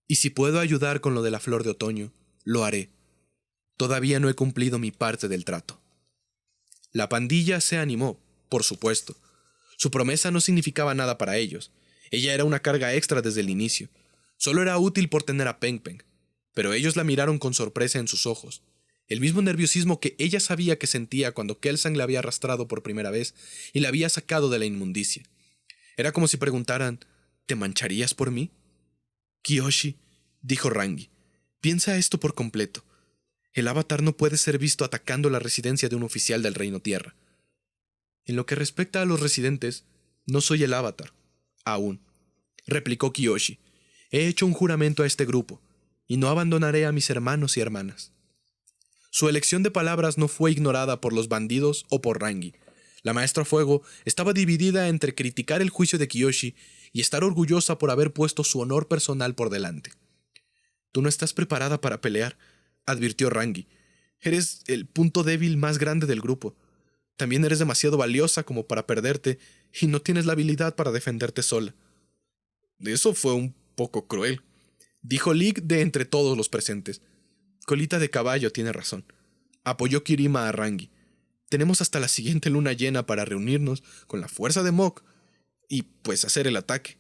Y si puedo ayudar con lo de la flor de otoño, lo haré. Todavía no he cumplido mi parte del trato. La pandilla se animó, por supuesto. Su promesa no significaba nada para ellos. Ella era una carga extra desde el inicio. Solo era útil por tener a Peng Peng. Pero ellos la miraron con sorpresa en sus ojos. El mismo nerviosismo que ella sabía que sentía cuando Kelsang la había arrastrado por primera vez y la había sacado de la inmundicia. Era como si preguntaran, ¿te mancharías por mí? Kiyoshi, dijo Rangi, piensa esto por completo. El avatar no puede ser visto atacando la residencia de un oficial del Reino Tierra. En lo que respecta a los residentes, no soy el avatar. Aún, replicó Kiyoshi. He hecho un juramento a este grupo, y no abandonaré a mis hermanos y hermanas. Su elección de palabras no fue ignorada por los bandidos o por Rangi. La maestra Fuego estaba dividida entre criticar el juicio de Kiyoshi y estar orgullosa por haber puesto su honor personal por delante. Tú no estás preparada para pelear, advirtió Rangi. Eres el punto débil más grande del grupo. También eres demasiado valiosa como para perderte y no tienes la habilidad para defenderte sola. Eso fue un poco cruel, dijo Lig de entre todos los presentes. Colita de caballo tiene razón. Apoyó Kirima a Rangi. Tenemos hasta la siguiente luna llena para reunirnos con la fuerza de Mok y, pues, hacer el ataque.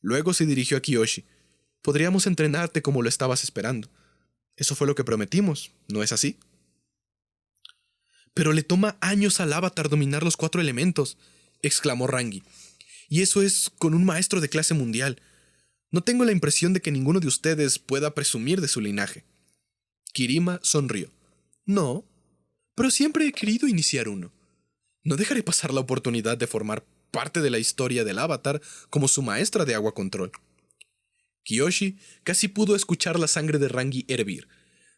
Luego se dirigió a Kiyoshi. Podríamos entrenarte como lo estabas esperando. Eso fue lo que prometimos, ¿no es así? Pero le toma años al avatar dominar los 4 elementos, exclamó Rangi. Y eso es con un maestro de clase mundial. No tengo la impresión de que ninguno de ustedes pueda presumir de su linaje. Kirima sonrió. No, pero siempre he querido iniciar uno. No dejaré pasar la oportunidad de formar parte de la historia del avatar como su maestra de agua control. Kiyoshi casi pudo escuchar la sangre de Rangi hervir.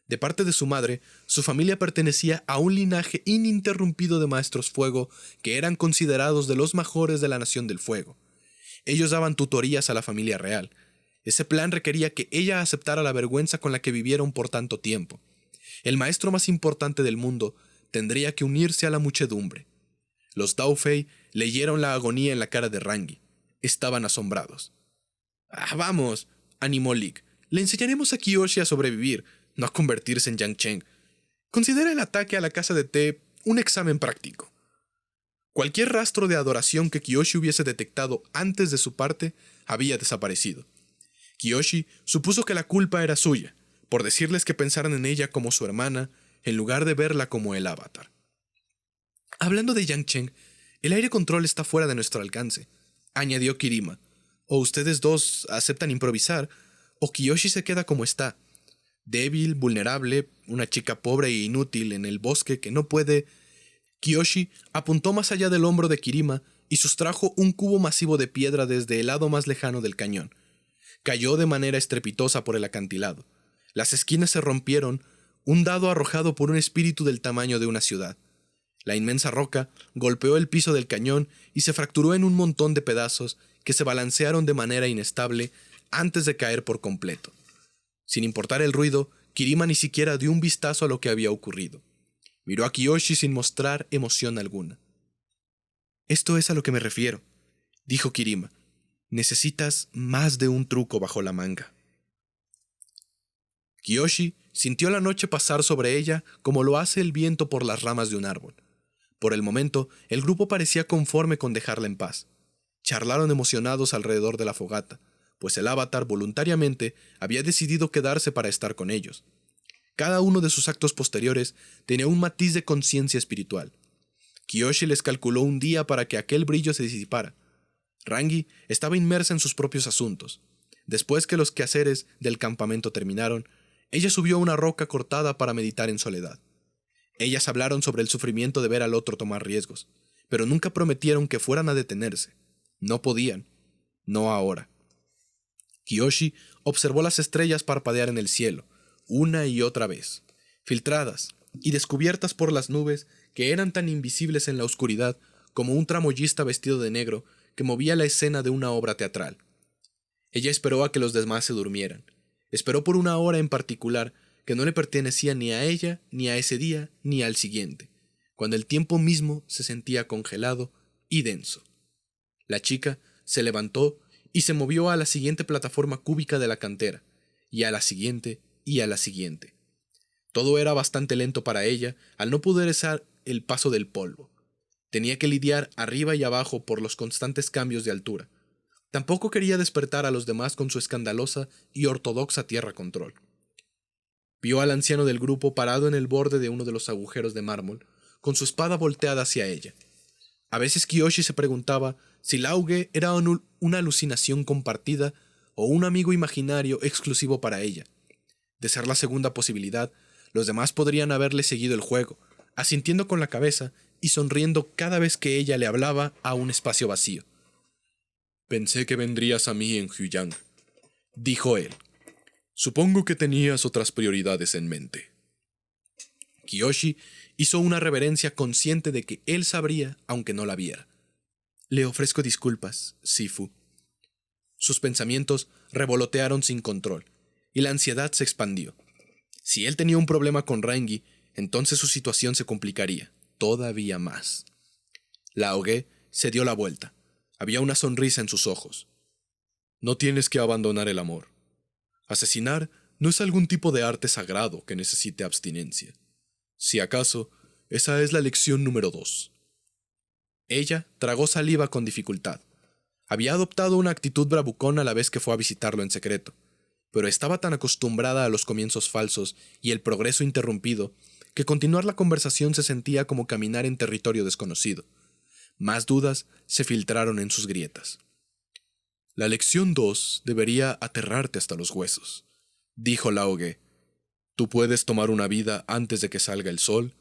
De parte de su madre, su familia pertenecía a un linaje ininterrumpido de maestros fuego que eran considerados de los mejores de la Nación del Fuego. Ellos daban tutorías a la familia real. Ese plan requería que ella aceptara la vergüenza con la que vivieron por tanto tiempo. El maestro más importante del mundo tendría que unirse a la muchedumbre. Los Dao Fei leyeron la agonía en la cara de Rangi. Estaban asombrados. «¡Ah, vamos!», animó Lig. Le enseñaremos a Kiyoshi a sobrevivir, no a convertirse en Yang Chen. Considera el ataque a la casa de té un examen práctico. Cualquier rastro de adoración que Kiyoshi hubiese detectado antes de su parte había desaparecido. Kiyoshi supuso que la culpa era suya, por decirles que pensaran en ella como su hermana, en lugar de verla como el avatar. Hablando de Yang Chen, el aire control está fuera de nuestro alcance, añadió Kirima. O ustedes dos aceptan improvisar, o Kiyoshi se queda como está. Débil, vulnerable, una chica pobre e inútil en el bosque que no puede... Kiyoshi apuntó más allá del hombro de Kirima y sustrajo un cubo masivo de piedra desde el lado más lejano del cañón. Cayó de manera estrepitosa por el acantilado. Las esquinas se rompieron, un dado arrojado por un espíritu del tamaño de una ciudad. La inmensa roca golpeó el piso del cañón y se fracturó en un montón de pedazos que se balancearon de manera inestable antes de caer por completo. Sin importar el ruido, Kirima ni siquiera dio un vistazo a lo que había ocurrido. Miró a Kiyoshi sin mostrar emoción alguna. «Esto es a lo que me refiero», dijo Kirima. «Necesitas más de un truco bajo la manga». Kiyoshi sintió la noche pasar sobre ella como lo hace el viento por las ramas de un árbol. Por el momento, el grupo parecía conforme con dejarla en paz. Charlaron emocionados alrededor de la fogata, pues el avatar voluntariamente había decidido quedarse para estar con ellos. Cada uno de sus actos posteriores tenía un matiz de conciencia espiritual. Kiyoshi les calculó un día para que aquel brillo se disipara. Rangi estaba inmersa en sus propios asuntos. Después que los quehaceres del campamento terminaron, ella subió a una roca cortada para meditar en soledad. Ellas hablaron sobre el sufrimiento de ver al otro tomar riesgos, pero nunca prometieron que fueran a detenerse. No podían. No ahora. Kiyoshi observó las estrellas parpadear en el cielo, una y otra vez, filtradas y descubiertas por las nubes que eran tan invisibles en la oscuridad como un tramoyista vestido de negro que movía la escena de una obra teatral. Ella esperó a que los demás se durmieran. Esperó por una hora en particular que no le pertenecía ni a ella, ni a ese día, ni al siguiente, cuando el tiempo mismo se sentía congelado y denso. La chica se levantó y se movió a la siguiente plataforma cúbica de la cantera, y a la siguiente, y a la siguiente. Todo era bastante lento para ella, al no poder cesar el paso del polvo. Tenía que lidiar arriba y abajo por los constantes cambios de altura. Tampoco quería despertar a los demás con su escandalosa y ortodoxa tierra control. Vio al anciano del grupo parado en el borde de uno de los agujeros de mármol, con su espada volteada hacia ella. A veces Kiyoshi se preguntaba si Lauge era una alucinación compartida o un amigo imaginario exclusivo para ella. De ser la segunda posibilidad, los demás podrían haberle seguido el juego, asintiendo con la cabeza y sonriendo cada vez que ella le hablaba a un espacio vacío. «Pensé que vendrías a mí en Hyujang», dijo él. «Supongo que tenías otras prioridades en mente». Kiyoshi hizo una reverencia consciente de que él sabría aunque no la viera. «Le ofrezco disculpas, Sifu». Sus pensamientos revolotearon sin control, y la ansiedad se expandió. Si él tenía un problema con Rangi, entonces su situación se complicaría todavía más. Laoge se dio la vuelta. Había una sonrisa en sus ojos. «No tienes que abandonar el amor. Asesinar no es algún tipo de arte sagrado que necesite abstinencia. Si acaso, esa es la lección número 2. Ella tragó saliva con dificultad. Había adoptado una actitud bravucona a la vez que fue a visitarlo en secreto, pero estaba tan acostumbrada a los comienzos falsos y el progreso interrumpido que continuar la conversación se sentía como caminar en territorio desconocido. Más dudas se filtraron en sus grietas. «La lección 2 debería aterrarte hasta los huesos», dijo Laoge. «Tú puedes tomar una vida antes de que salga el sol,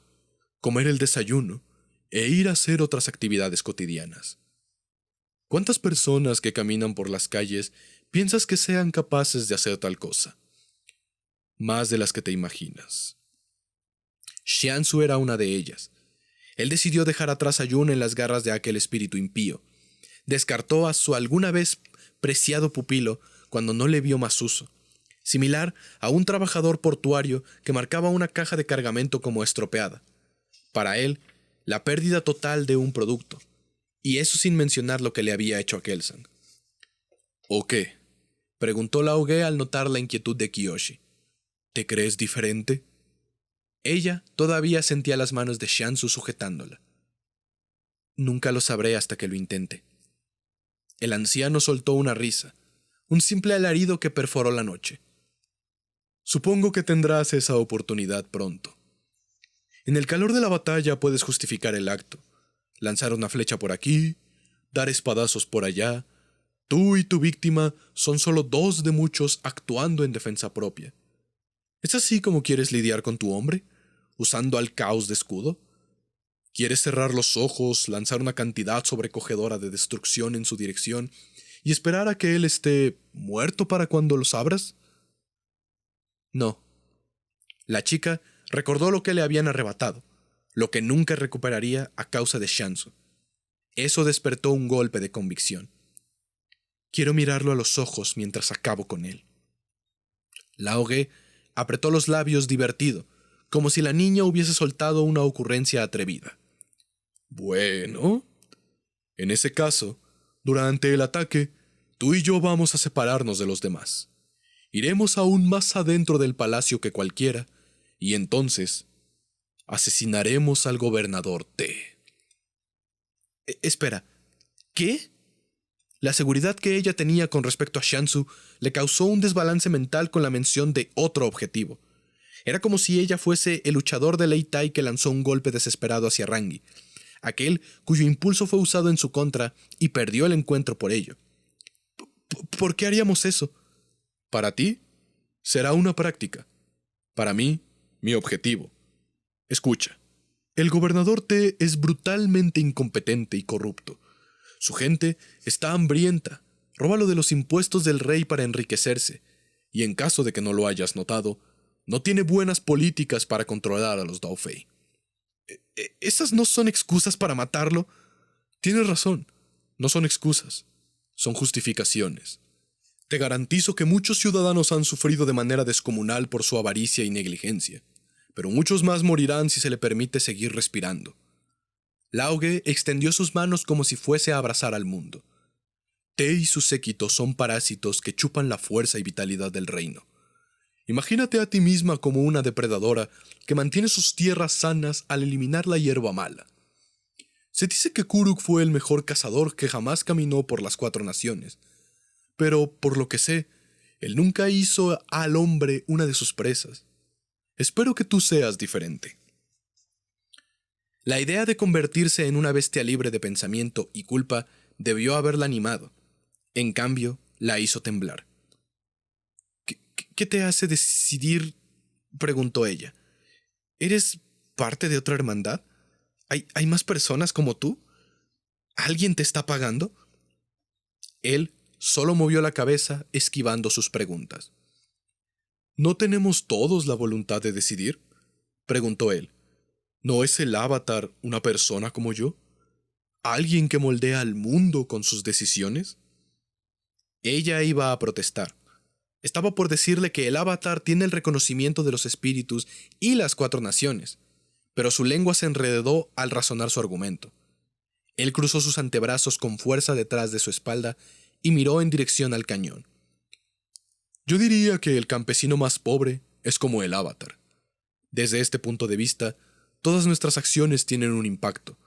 comer el desayuno e ir a hacer otras actividades cotidianas. ¿Cuántas personas que caminan por las calles piensas que sean capaces de hacer tal cosa? Más de las que te imaginas». Xianzu era una de ellas. Él decidió dejar atrás a Yun en las garras de aquel espíritu impío. Descartó a su alguna vez preciado pupilo cuando no le vio más uso, similar a un trabajador portuario que marcaba una caja de cargamento como estropeada. Para él, la pérdida total de un producto, y eso sin mencionar lo que le había hecho a Kelsang. «¿O qué? preguntó Lao Ge al notar la inquietud de Kiyoshi. ¿Te crees diferente? Ella todavía sentía las manos de Shansu sujetándola. Nunca lo sabré hasta que lo intente. El anciano soltó una risa, un simple alarido que perforó la noche. Supongo que tendrás esa oportunidad pronto. En el calor de la batalla puedes justificar el acto, lanzar una flecha por aquí, dar espadazos por allá. Tú y tu víctima son solo dos de muchos actuando en defensa propia. ¿Es así como quieres lidiar con tu hombre? ¿Usando al caos de escudo? ¿Quieres cerrar los ojos, lanzar una cantidad sobrecogedora de destrucción en su dirección y esperar a que él esté muerto para cuando los abras? No. La chica recordó lo que le habían arrebatado, lo que nunca recuperaría a causa de Shansu. Eso despertó un golpe de convicción. Quiero mirarlo a los ojos mientras acabo con él. Lao Ge apretó los labios divertido, como si la niña hubiese soltado una ocurrencia atrevida. Bueno, en ese caso, durante el ataque, tú y yo vamos a separarnos de los demás. Iremos aún más adentro del palacio que cualquiera, y entonces asesinaremos al gobernador T. Espera, ¿qué? La seguridad que ella tenía con respecto a Shansu le causó un desbalance mental con la mención de otro objetivo. Era como si ella fuese el luchador de Lei Tai que lanzó un golpe desesperado hacia Rangi, aquel cuyo impulso fue usado en su contra y perdió el encuentro por ello. ¿Por qué haríamos eso? Para ti, será una práctica. Para mí, mi objetivo. Escucha, el gobernador T es brutalmente incompetente y corrupto. Su gente está hambrienta, roba lo de los impuestos del rey para enriquecerse, y en caso de que no lo hayas notado, no tiene buenas políticas para controlar a los Dao Fei. ¿Esas no son excusas para matarlo? Tienes razón, no son excusas, son justificaciones. Te garantizo que muchos ciudadanos han sufrido de manera descomunal por su avaricia y negligencia, pero muchos más morirán si se le permite seguir respirando. Lao Ge extendió sus manos como si fuese a abrazar al mundo. Te y su séquito son parásitos que chupan la fuerza y vitalidad del reino. Imagínate a ti misma como una depredadora que mantiene sus tierras sanas al eliminar la hierba mala. Se dice que Kuruk fue el mejor cazador que jamás caminó por las 4 naciones, pero por lo que sé, él nunca hizo al hombre una de sus presas. Espero que tú seas diferente. La idea de convertirse en una bestia libre de pensamiento y culpa debió haberla animado. En cambio, la hizo temblar. ¿Qué te hace decidir? Preguntó ella. ¿Eres parte de otra hermandad? ¿Hay más personas como tú? ¿Alguien te está pagando? Él solo movió la cabeza, esquivando sus preguntas. ¿No tenemos todos la voluntad de decidir? Preguntó él. ¿No es el avatar una persona como yo? ¿Alguien que moldea al mundo con sus decisiones? Ella iba a protestar. Estaba por decirle que el avatar tiene el reconocimiento de los espíritus y las 4 naciones, pero su lengua se enredó al razonar su argumento. Él cruzó sus antebrazos con fuerza detrás de su espalda y miró en dirección al cañón. Yo diría que el campesino más pobre es como el avatar. Desde este punto de vista, todas nuestras acciones tienen un impacto.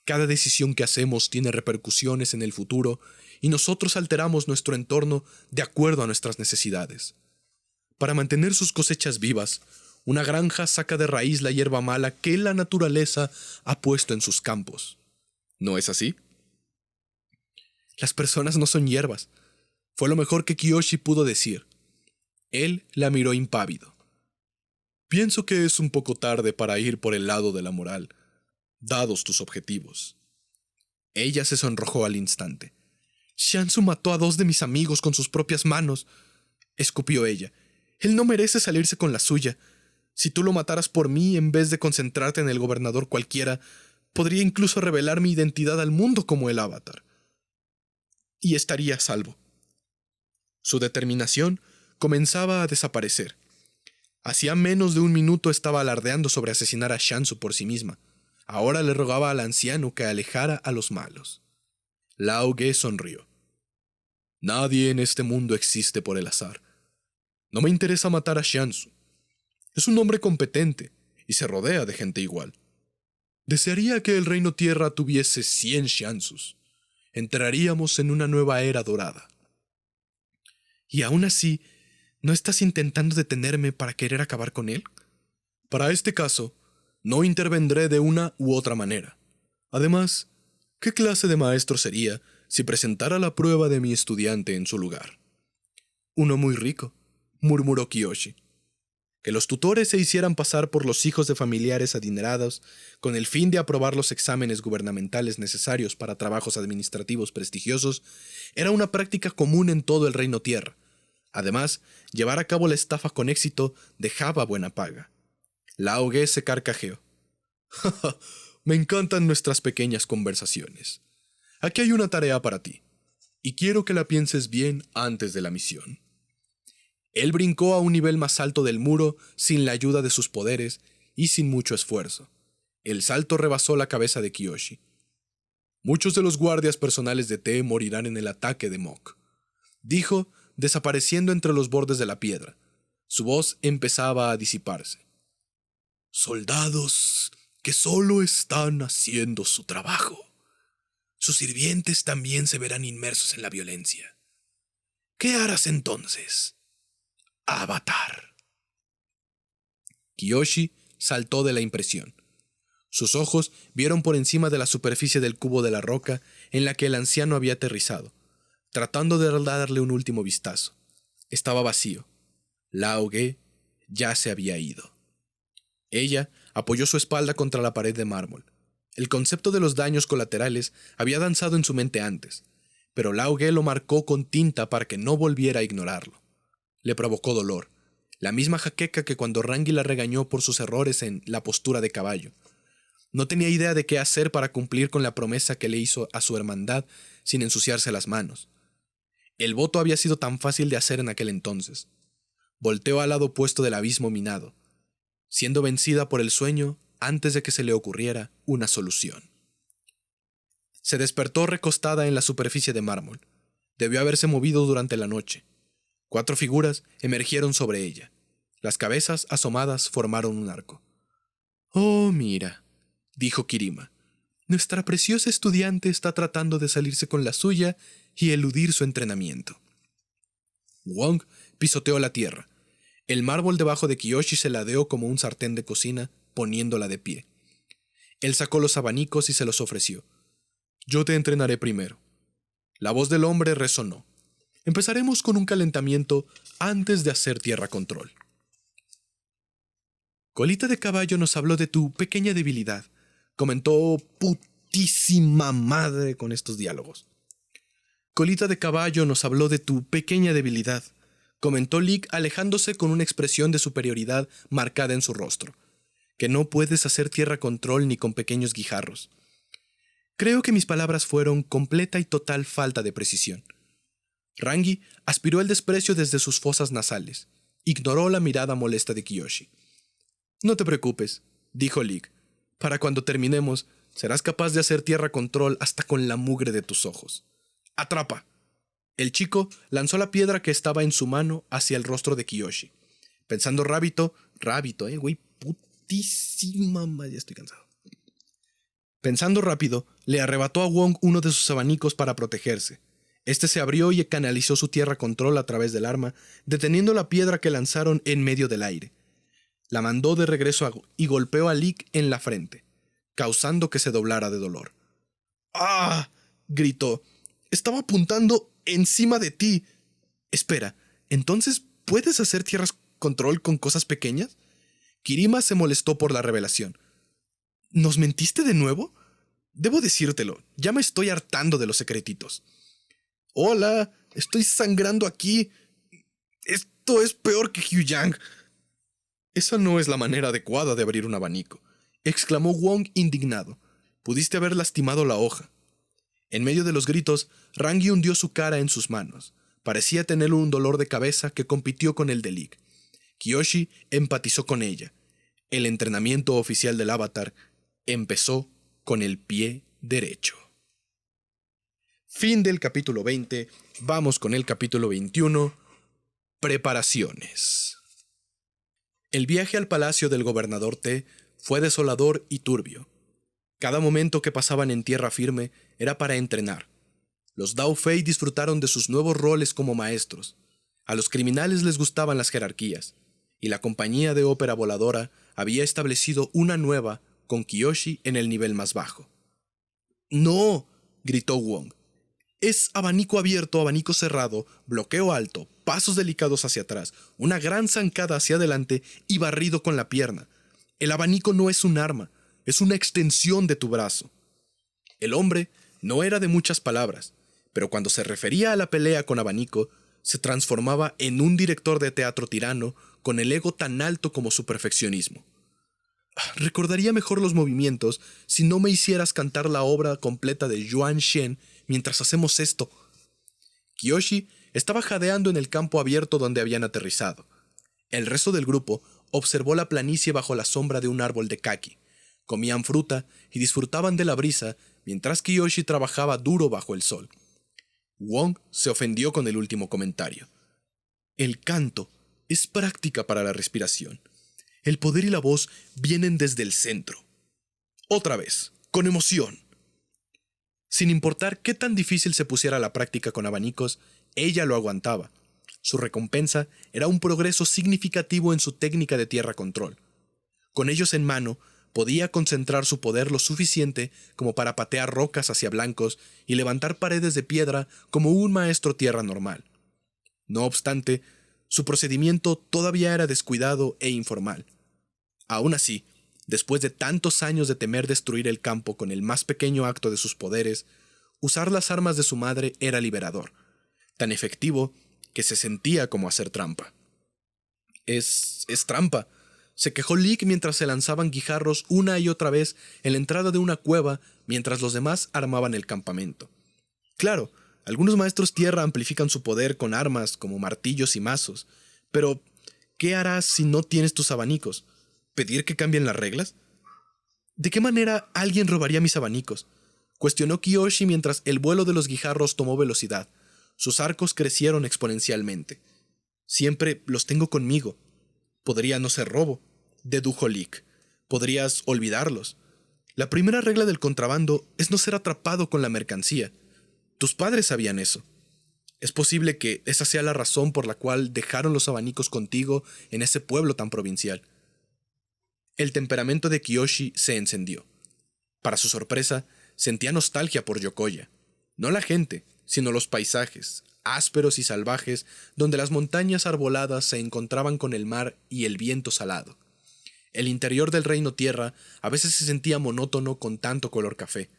Cada decisión que hacemos tiene repercusiones en el futuro y nosotros alteramos nuestro entorno de acuerdo a nuestras necesidades. Para mantener sus cosechas vivas, una granja saca de raíz la hierba mala que la naturaleza ha puesto en sus campos. ¿No es así? Las personas no son hierbas. Fue lo mejor que Kiyoshi pudo decir. Él la miró impávido. Pienso que es un poco tarde para ir por el lado de la moral, dados tus objetivos. Ella se sonrojó al instante. Shansu mató a 2 de mis amigos con sus propias manos, escupió ella. Él no merece salirse con la suya. Si tú lo mataras por mí en vez de concentrarte en el gobernador cualquiera, podría incluso revelar mi identidad al mundo como el avatar. Y estaría a salvo. Su determinación comenzaba a desaparecer. Hacía menos de 1 minuto estaba alardeando sobre asesinar a Shansu por sí misma. Ahora le rogaba al anciano que alejara a los malos. Lao Ge sonrió. Nadie en este mundo existe por el azar. No me interesa matar a Xianzu. Es un hombre competente y se rodea de gente igual. Desearía que el Reino Tierra tuviese 100 Xianzus. Entraríamos en una nueva era dorada. ¿Y aún así, no estás intentando detenerme para querer acabar con él? Para este caso, no intervendré de una u otra manera. Además, ¿qué clase de maestro sería si presentara la prueba de mi estudiante en su lugar? Uno muy rico, murmuró Kiyoshi. Que los tutores se hicieran pasar por los hijos de familiares adinerados con el fin de aprobar los exámenes gubernamentales necesarios para trabajos administrativos prestigiosos era una práctica común en todo el Reino Tierra. Además, llevar a cabo la estafa con éxito dejaba buena paga. Lao Ge se carcajeó. Me encantan nuestras pequeñas conversaciones. Aquí hay una tarea para ti, y quiero que la pienses bien antes de la misión. Él brincó a un nivel más alto del muro sin la ayuda de sus poderes y sin mucho esfuerzo. El salto rebasó la cabeza de Kiyoshi. Muchos de los guardias personales de T morirán en el ataque de Mok, dijo, desapareciendo entre los bordes de la piedra. Su voz empezaba a disiparse. Soldados que solo están haciendo su trabajo. Sus sirvientes también se verán inmersos en la violencia. ¿Qué harás entonces? Avatar. Kiyoshi saltó de la impresión. Sus ojos vieron por encima de la superficie del cubo de la roca en la que el anciano había aterrizado, tratando de darle un último vistazo. Estaba vacío. Lao Ge ya se había ido. Ella apoyó su espalda contra la pared de mármol. El concepto de los daños colaterales había danzado en su mente antes, pero Lao Ge lo marcó con tinta para que no volviera a ignorarlo. Le provocó dolor, la misma jaqueca que cuando Rangi la regañó por sus errores en la postura de caballo. No tenía idea de qué hacer para cumplir con la promesa que le hizo a su hermandad sin ensuciarse las manos. El voto había sido tan fácil de hacer en aquel entonces. Volteó al lado opuesto del abismo minado, siendo vencida por el sueño antes de que se le ocurriera una solución. Se despertó recostada en la superficie de mármol. Debió haberse movido durante la noche. 4 figuras emergieron sobre ella. Las cabezas asomadas formaron un arco. «Oh, mira», dijo Kirima. «Nuestra preciosa estudiante está tratando de salirse con la suya y eludir su entrenamiento». Wong pisoteó la tierra. El mármol debajo de Kiyoshi se ladeó como un sartén de cocina, poniéndola de pie. Él sacó los abanicos y se los ofreció. «Yo te entrenaré primero». La voz del hombre resonó. «Empezaremos con un calentamiento antes de hacer tierra control». Colita de Caballo nos habló de tu pequeña debilidad, comentó putísima madre con estos diálogos. Colita de Caballo nos habló de tu pequeña debilidad, comentó Lick alejándose con una expresión de superioridad marcada en su rostro, que no puedes hacer tierra control ni con pequeños guijarros. Creo que mis palabras fueron completa y total falta de precisión. Rangi aspiró el desprecio desde sus fosas nasales. Ignoró la mirada molesta de Kiyoshi. «No te preocupes», dijo Lick. «Para cuando terminemos, serás capaz de hacer tierra control hasta con la mugre de tus ojos. ¡Atrapa!». El chico lanzó la piedra que estaba en su mano hacia el rostro de Kiyoshi. Pensando ya estoy cansado. Pensando rápido, le arrebató a Wong uno de sus abanicos para protegerse. Este se abrió y canalizó su tierra control a través del arma, deteniendo la piedra que lanzaron en medio del aire. La mandó de regreso y golpeó a Lick en la frente, causando que se doblara de dolor. «¡Ah!», gritó. «Estaba apuntando encima de ti». «Espera, ¿entonces puedes hacer tierra control con cosas pequeñas?». Kirima se molestó por la revelación. «¿Nos mentiste de nuevo? Debo decírtelo, ya me estoy hartando de los secretitos». «Hola, estoy sangrando aquí. Esto es peor que Hyujang». «Esa no es la manera adecuada de abrir un abanico», exclamó Wong indignado. «Pudiste haber lastimado la hoja». En medio de los gritos, Rangi hundió su cara en sus manos. Parecía tener un dolor de cabeza que compitió con el de Lick. Kiyoshi empatizó con ella. El entrenamiento oficial del Avatar empezó con el pie derecho. Fin del capítulo 20, vamos con el capítulo 21, preparaciones. El viaje al palacio del gobernador T fue desolador y turbio. Cada momento que pasaban en tierra firme era para entrenar. Los Dao Fei disfrutaron de sus nuevos roles como maestros. A los criminales les gustaban las jerarquías, y la compañía de ópera voladora había establecido una nueva con Kiyoshi en el nivel más bajo. ¡No!, gritó Wong. Es abanico abierto, abanico cerrado, bloqueo alto, pasos delicados hacia atrás, una gran zancada hacia adelante y barrido con la pierna. El abanico no es un arma, es una extensión de tu brazo. El hombre no era de muchas palabras, pero cuando se refería a la pelea con abanico, se transformaba en un director de teatro tirano con el ego tan alto como su perfeccionismo. Recordaría mejor los movimientos si no me hicieras cantar la obra completa de Yuan Shen mientras hacemos esto. Kiyoshi estaba jadeando en el campo abierto donde habían aterrizado. El resto del grupo observó la planicie bajo la sombra de un árbol de kaki. Comían fruta y disfrutaban de la brisa mientras Kiyoshi trabajaba duro bajo el sol. Wong se ofendió con el último comentario. El canto es práctica para la respiración. El poder y la voz vienen desde el centro. Otra vez, con emoción. Sin importar qué tan difícil se pusiera la práctica con abanicos, ella lo aguantaba. Su recompensa era un progreso significativo en su técnica de tierra control. Con ellos en mano, podía concentrar su poder lo suficiente como para patear rocas hacia blancos y levantar paredes de piedra como un maestro tierra normal. No obstante, su procedimiento todavía era descuidado e informal. Aún así, después de tantos años de temer destruir el campo con el más pequeño acto de sus poderes, usar las armas de su madre era liberador, tan efectivo que se sentía como hacer trampa. Es trampa, se quejó Lick mientras se lanzaban guijarros una y otra vez en la entrada de una cueva mientras los demás armaban el campamento. Claro, algunos maestros tierra amplifican su poder con armas como martillos y mazos, pero ¿qué harás si no tienes tus abanicos? ¿Pedir que cambien las reglas? ¿De qué manera alguien robaría mis abanicos?, cuestionó Kiyoshi mientras el vuelo de los guijarros tomó velocidad. Sus arcos crecieron exponencialmente. Siempre los tengo conmigo. Podría no ser robo, dedujo Lick. Podrías olvidarlos. La primera regla del contrabando es no ser atrapado con la mercancía. Tus padres sabían eso. Es posible que esa sea la razón por la cual dejaron los abanicos contigo en ese pueblo tan provincial. El temperamento de Kiyoshi se encendió. Para su sorpresa, sentía nostalgia por Yokoya. No la gente, sino los paisajes, ásperos y salvajes, donde las montañas arboladas se encontraban con el mar y el viento salado. El interior del reino tierra a veces se sentía monótono con tanto color café.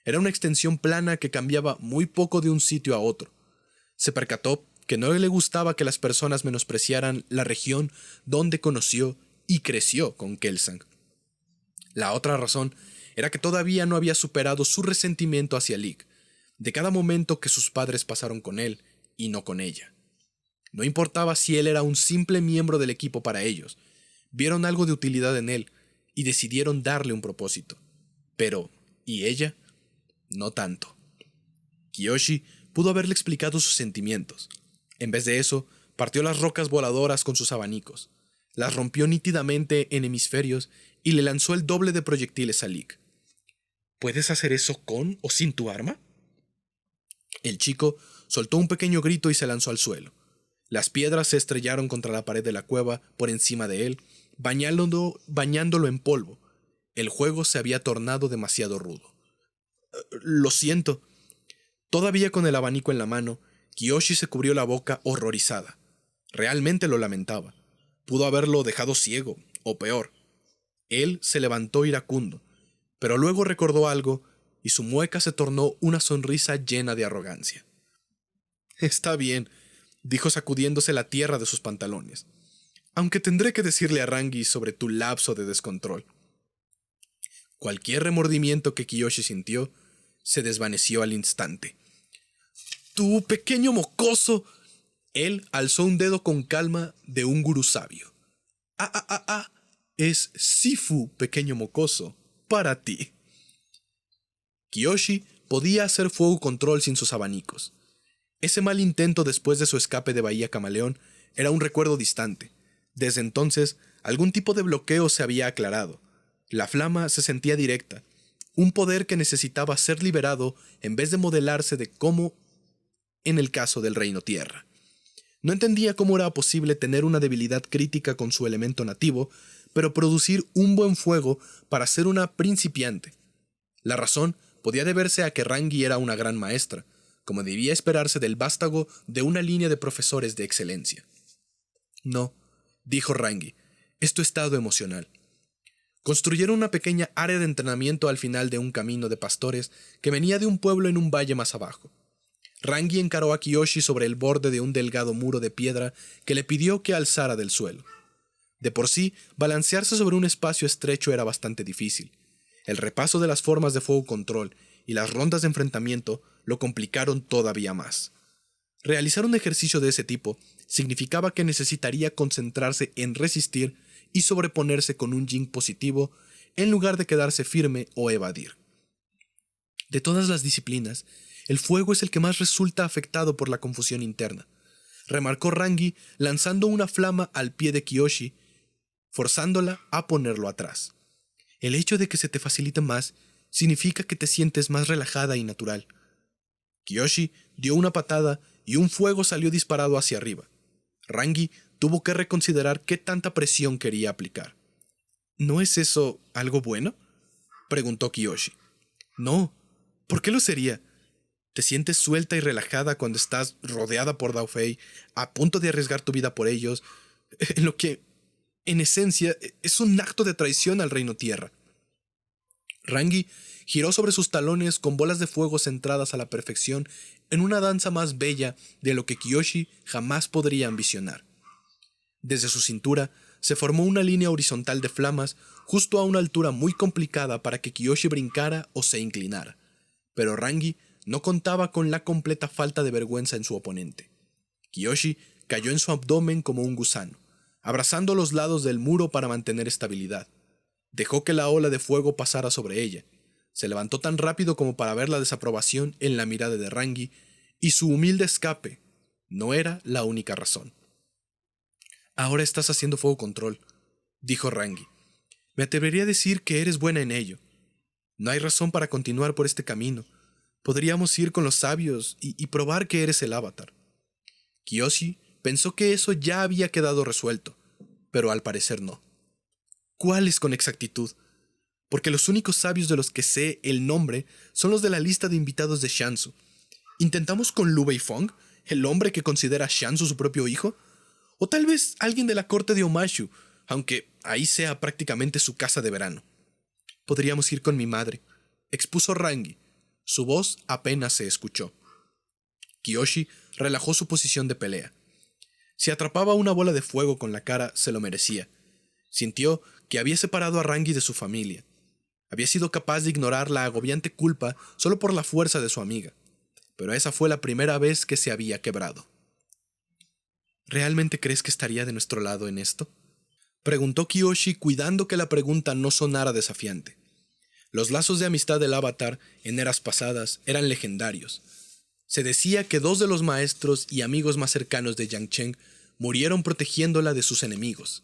Era una extensión plana que cambiaba muy poco de un sitio a otro. Se percató que no le gustaba que las personas menospreciaran la región donde conoció y creció con Kelsang. La otra razón era que todavía no había superado su resentimiento hacia Lick, de cada momento que sus padres pasaron con él y no con ella. No importaba si él era un simple miembro del equipo para ellos, vieron algo de utilidad en él y decidieron darle un propósito. Pero, ¿y ella? No tanto. Kiyoshi pudo haberle explicado sus sentimientos. En vez de eso, partió las rocas voladoras con sus abanicos, las rompió nítidamente en hemisferios y le lanzó el doble de proyectiles a Lick. ¿Puedes hacer eso con o sin tu arma? El chico soltó un pequeño grito y se lanzó al suelo. Las piedras se estrellaron contra la pared de la cueva por encima de él, bañándolo en polvo. El juego se había tornado demasiado rudo. Lo siento. Todavía con el abanico en la mano, Kiyoshi se cubrió la boca horrorizada. Realmente lo lamentaba. Pudo haberlo dejado ciego, o peor. Él se levantó iracundo, pero luego recordó algo y su mueca se tornó una sonrisa llena de arrogancia. Está bien, dijo sacudiéndose la tierra de sus pantalones. Aunque tendré que decirle a Rangi sobre tu lapso de descontrol. Cualquier remordimiento que Kiyoshi sintió se desvaneció al instante. ¡Tu pequeño mocoso! Él alzó un dedo con calma de un gurú sabio. Es Sifu, pequeño mocoso, para ti. Kiyoshi podía hacer fuego control sin sus abanicos. Ese mal intento después de su escape de Bahía Camaleón era un recuerdo distante. Desde entonces, algún tipo de bloqueo se había aclarado. La flama se sentía directa, un poder que necesitaba ser liberado en vez de modelarse de como en el caso del Reino Tierra. No entendía cómo era posible tener una debilidad crítica con su elemento nativo, pero producir un buen fuego para ser una principiante. La razón podía deberse a que Rangi era una gran maestra, como debía esperarse del vástago de una línea de profesores de excelencia. No, dijo Rangi, es tu estado emocional. Construyeron una pequeña área de entrenamiento al final de un camino de pastores que venía de un pueblo en un valle más abajo. Rangi encaró a Kiyoshi sobre el borde de un delgado muro de piedra que le pidió que alzara del suelo. De por sí, balancearse sobre un espacio estrecho era bastante difícil. El repaso de las formas de fuego control y las rondas de enfrentamiento lo complicaron todavía más. Realizar un ejercicio de ese tipo significaba que necesitaría concentrarse en resistir y sobreponerse con un yin positivo en lugar de quedarse firme o evadir. De todas las disciplinas, el fuego es el que más resulta afectado por la confusión interna, remarcó Rangi lanzando una flama al pie de Kiyoshi, forzándola a ponerlo atrás. El hecho de que se te facilite más significa que te sientes más relajada y natural. Kiyoshi dio una patada y un fuego salió disparado hacia arriba. Rangi tuvo que reconsiderar qué tanta presión quería aplicar. ¿No es eso algo bueno?, preguntó Kiyoshi. No, ¿por qué lo sería? Te sientes suelta y relajada cuando estás rodeada por Dao Fei, a punto de arriesgar tu vida por ellos, en lo que, en esencia, es un acto de traición al Reino Tierra. Rangi giró sobre sus talones con bolas de fuego centradas a la perfección en una danza más bella de lo que Kiyoshi jamás podría ambicionar. Desde su cintura se formó una línea horizontal de flamas justo a una altura muy complicada para que Kiyoshi brincara o se inclinara, pero Rangi no contaba con la completa falta de vergüenza en su oponente. Kiyoshi cayó en su abdomen como un gusano, abrazando los lados del muro para mantener estabilidad. Dejó que la ola de fuego pasara sobre ella. Se levantó tan rápido como para ver la desaprobación en la mirada de Rangi, y su humilde escape no era la única razón. Ahora estás haciendo fuego control, dijo Rangi. Me atrevería a decir que eres buena en ello. No hay razón para continuar por este camino. Podríamos ir con los sabios y probar que eres el avatar. Kiyoshi pensó que eso ya había quedado resuelto, pero al parecer no. ¿Cuáles con exactitud? Porque los únicos sabios de los que sé el nombre son los de la lista de invitados de Shansu. ¿Intentamos con Lu Beifong, el hombre que considera a Shansu su propio hijo? O tal vez alguien de la corte de Omashu, aunque ahí sea prácticamente su casa de verano. Podríamos ir con mi madre, expuso Rangi. Su voz apenas se escuchó. Kiyoshi relajó su posición de pelea. Si atrapaba una bola de fuego con la cara, se lo merecía. Sintió que había separado a Rangi de su familia. Había sido capaz de ignorar la agobiante culpa solo por la fuerza de su amiga. Pero esa fue la primera vez que se había quebrado. ¿Realmente crees que estaría de nuestro lado en esto?, preguntó Kiyoshi, cuidando que la pregunta no sonara desafiante. Los lazos de amistad del avatar en eras pasadas eran legendarios. Se decía que 2 de los maestros y amigos más cercanos de Yang Chen murieron protegiéndola de sus enemigos.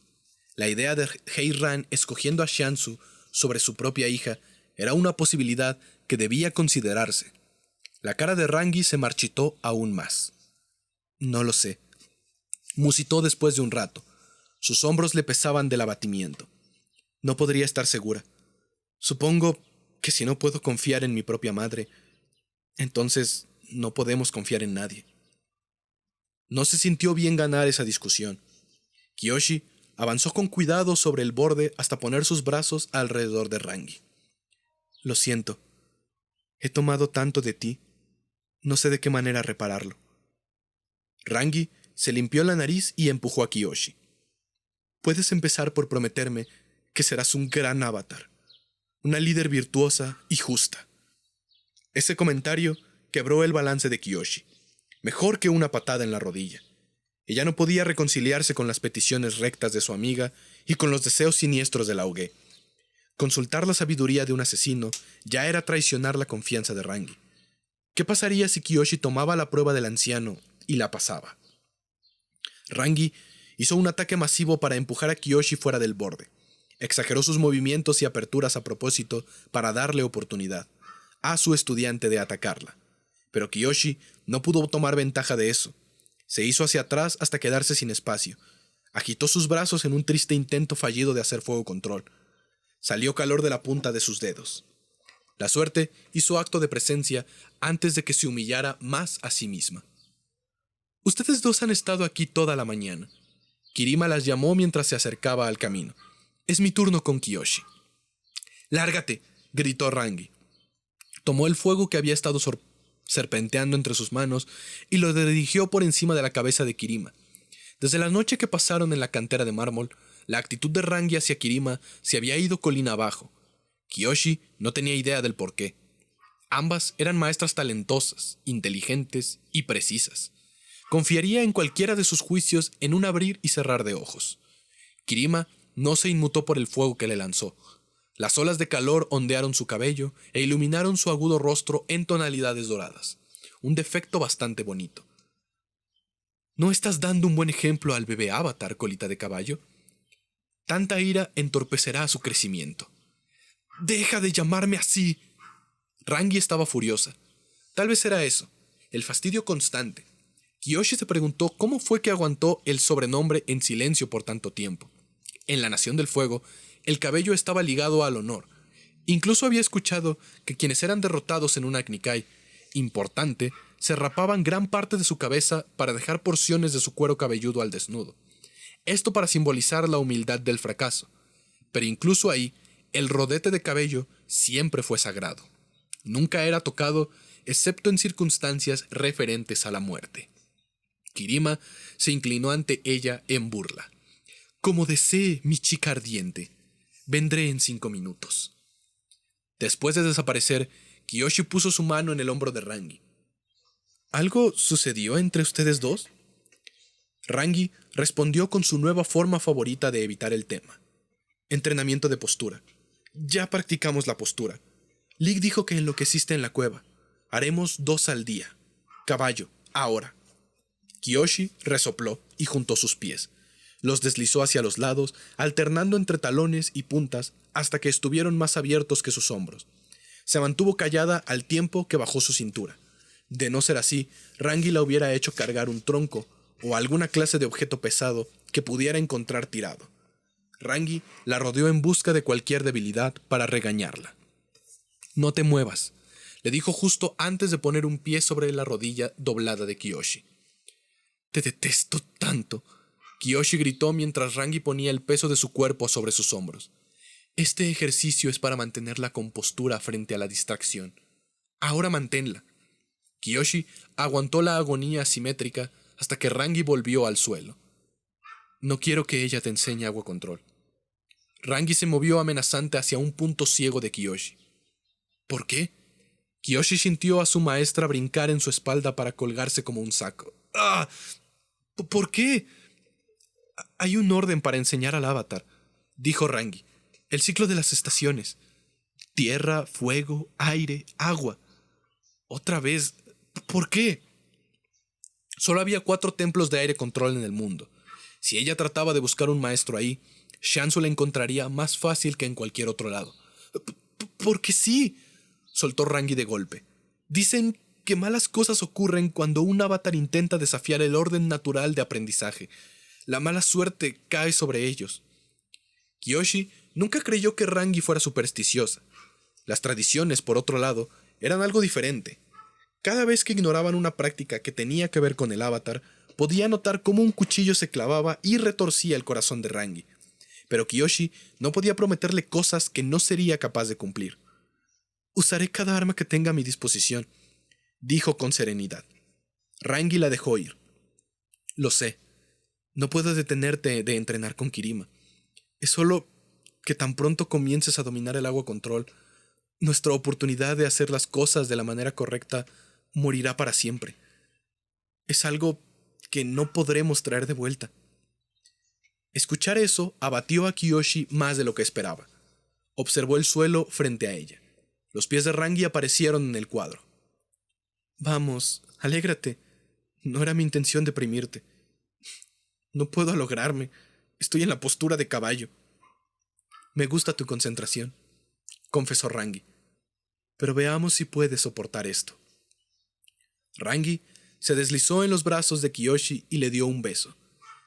La idea de Hei Ran escogiendo a Shansu sobre su propia hija era una posibilidad que debía considerarse. La cara de Rangi se marchitó aún más. No lo sé, musitó después de un rato. Sus hombros le pesaban del abatimiento. No podría estar segura. Supongo que si no puedo confiar en mi propia madre, entonces no podemos confiar en nadie. No se sintió bien ganar esa discusión. Kiyoshi avanzó con cuidado sobre el borde hasta poner sus brazos alrededor de Rangi. Lo siento. He tomado tanto de ti. No sé de qué manera repararlo. Rangi se limpió la nariz y empujó a Kiyoshi. Puedes empezar por prometerme que serás un gran avatar, una líder virtuosa y justa. Ese comentario quebró el balance de Kiyoshi, mejor que una patada en la rodilla. Ella no podía reconciliarse con las peticiones rectas de su amiga y con los deseos siniestros de Lao Ge. Consultar la sabiduría de un asesino ya era traicionar la confianza de Rangi. ¿Qué pasaría si Kiyoshi tomaba la prueba del anciano y la pasaba? Rangi hizo un ataque masivo para empujar a Kiyoshi fuera del borde. Exageró sus movimientos y aperturas a propósito para darle oportunidad a su estudiante de atacarla. Pero Kiyoshi no pudo tomar ventaja de eso. Se hizo hacia atrás hasta quedarse sin espacio. Agitó sus brazos en un triste intento fallido de hacer fuego control. Salió calor de la punta de sus dedos. La suerte hizo acto de presencia antes de que se humillara más a sí misma. Ustedes dos han estado aquí toda la mañana. Kirima las llamó mientras se acercaba al camino. Es mi turno con Kiyoshi. ¡Lárgate!, gritó Rangi. Tomó el fuego que había estado serpenteando entre sus manos y lo dirigió por encima de la cabeza de Kirima. Desde la noche que pasaron en la cantera de mármol, la actitud de Rangi hacia Kirima se había ido colina abajo. Kiyoshi no tenía idea del porqué. Ambas eran maestras talentosas, inteligentes y precisas. Confiaría en cualquiera de sus juicios en un abrir y cerrar de ojos. Kirima no se inmutó por el fuego que le lanzó. Las olas de calor ondearon su cabello e iluminaron su agudo rostro en tonalidades doradas. Un defecto bastante bonito. ¿No estás dando un buen ejemplo al bebé Avatar, colita de caballo? Tanta ira entorpecerá su crecimiento. ¡Deja de llamarme así! Rangi estaba furiosa. Tal vez era eso, el fastidio constante. Kiyoshi se preguntó cómo fue que aguantó el sobrenombre en silencio por tanto tiempo. En la Nación del Fuego, el cabello estaba ligado al honor. Incluso había escuchado que quienes eran derrotados en un Agnikai importante se rapaban gran parte de su cabeza para dejar porciones de su cuero cabelludo al desnudo. Esto para simbolizar la humildad del fracaso. Pero incluso ahí, el rodete de cabello siempre fue sagrado. Nunca era tocado, excepto en circunstancias referentes a la muerte. Kirima se inclinó ante ella en burla. Como desee, mi chica ardiente. Vendré en 5 minutos. Después de desaparecer, Kiyoshi puso su mano en el hombro de Rangi. ¿Algo sucedió entre ustedes dos? Rangi respondió con su nueva forma favorita de evitar el tema. Entrenamiento de postura. Ya practicamos la postura. Lig dijo que enloqueciste en la cueva. Haremos 2 al día. Caballo, ahora. Kiyoshi resopló y juntó sus pies. Los deslizó hacia los lados, alternando entre talones y puntas hasta que estuvieron más abiertos que sus hombros. Se mantuvo callada al tiempo que bajó su cintura. De no ser así, Rangi la hubiera hecho cargar un tronco o alguna clase de objeto pesado que pudiera encontrar tirado. Rangi la rodeó en busca de cualquier debilidad para regañarla. «No te muevas», le dijo justo antes de poner un pie sobre la rodilla doblada de Kiyoshi. «Te detesto tanto», Kiyoshi gritó mientras Rangi ponía el peso de su cuerpo sobre sus hombros. «Este ejercicio es para mantener la compostura frente a la distracción. Ahora manténla». Kiyoshi aguantó la agonía asimétrica hasta que Rangi volvió al suelo. «No quiero que ella te enseñe agua control». Rangi se movió amenazante hacia un punto ciego de Kiyoshi. ¿Por qué? Kiyoshi sintió a su maestra brincar en su espalda para colgarse como un saco. ¡Ah! ¿Por qué? Hay un orden para enseñar al avatar, dijo Rangi. El ciclo de las estaciones. Tierra, fuego, aire, agua. Otra vez. ¿Por qué? Solo había 4 templos de aire control en el mundo. Si ella trataba de buscar un maestro ahí, Shansu la encontraría más fácil que en cualquier otro lado. «Porque sí», soltó Rangi de golpe. «Dicen que malas cosas ocurren cuando un avatar intenta desafiar el orden natural de aprendizaje. La mala suerte cae sobre ellos». Kiyoshi nunca creyó que Rangi fuera supersticiosa. Las tradiciones, por otro lado, eran algo diferente. Cada vez que ignoraban una práctica que tenía que ver con el avatar, podía notar cómo un cuchillo se clavaba y retorcía el corazón de Rangi. Pero Kiyoshi no podía prometerle cosas que no sería capaz de cumplir. «Usaré cada arma que tenga a mi disposición», dijo con serenidad. Rangi la dejó ir. «Lo sé. No puedo detenerte de entrenar con Kirima. Es solo que tan pronto comiences a dominar el agua control, nuestra oportunidad de hacer las cosas de la manera correcta morirá para siempre. Es algo que no podremos traer de vuelta». Escuchar eso abatió a Kiyoshi más de lo que esperaba. Observó el suelo frente a ella. Los pies de Rangi aparecieron en el cuadro. Vamos, alégrate. No era mi intención deprimirte. No puedo lograrme. Estoy en la postura de caballo. Me gusta tu concentración, confesó Rangi. Pero veamos si puedes soportar esto. Rangi se deslizó en los brazos de Kiyoshi y le dio un beso,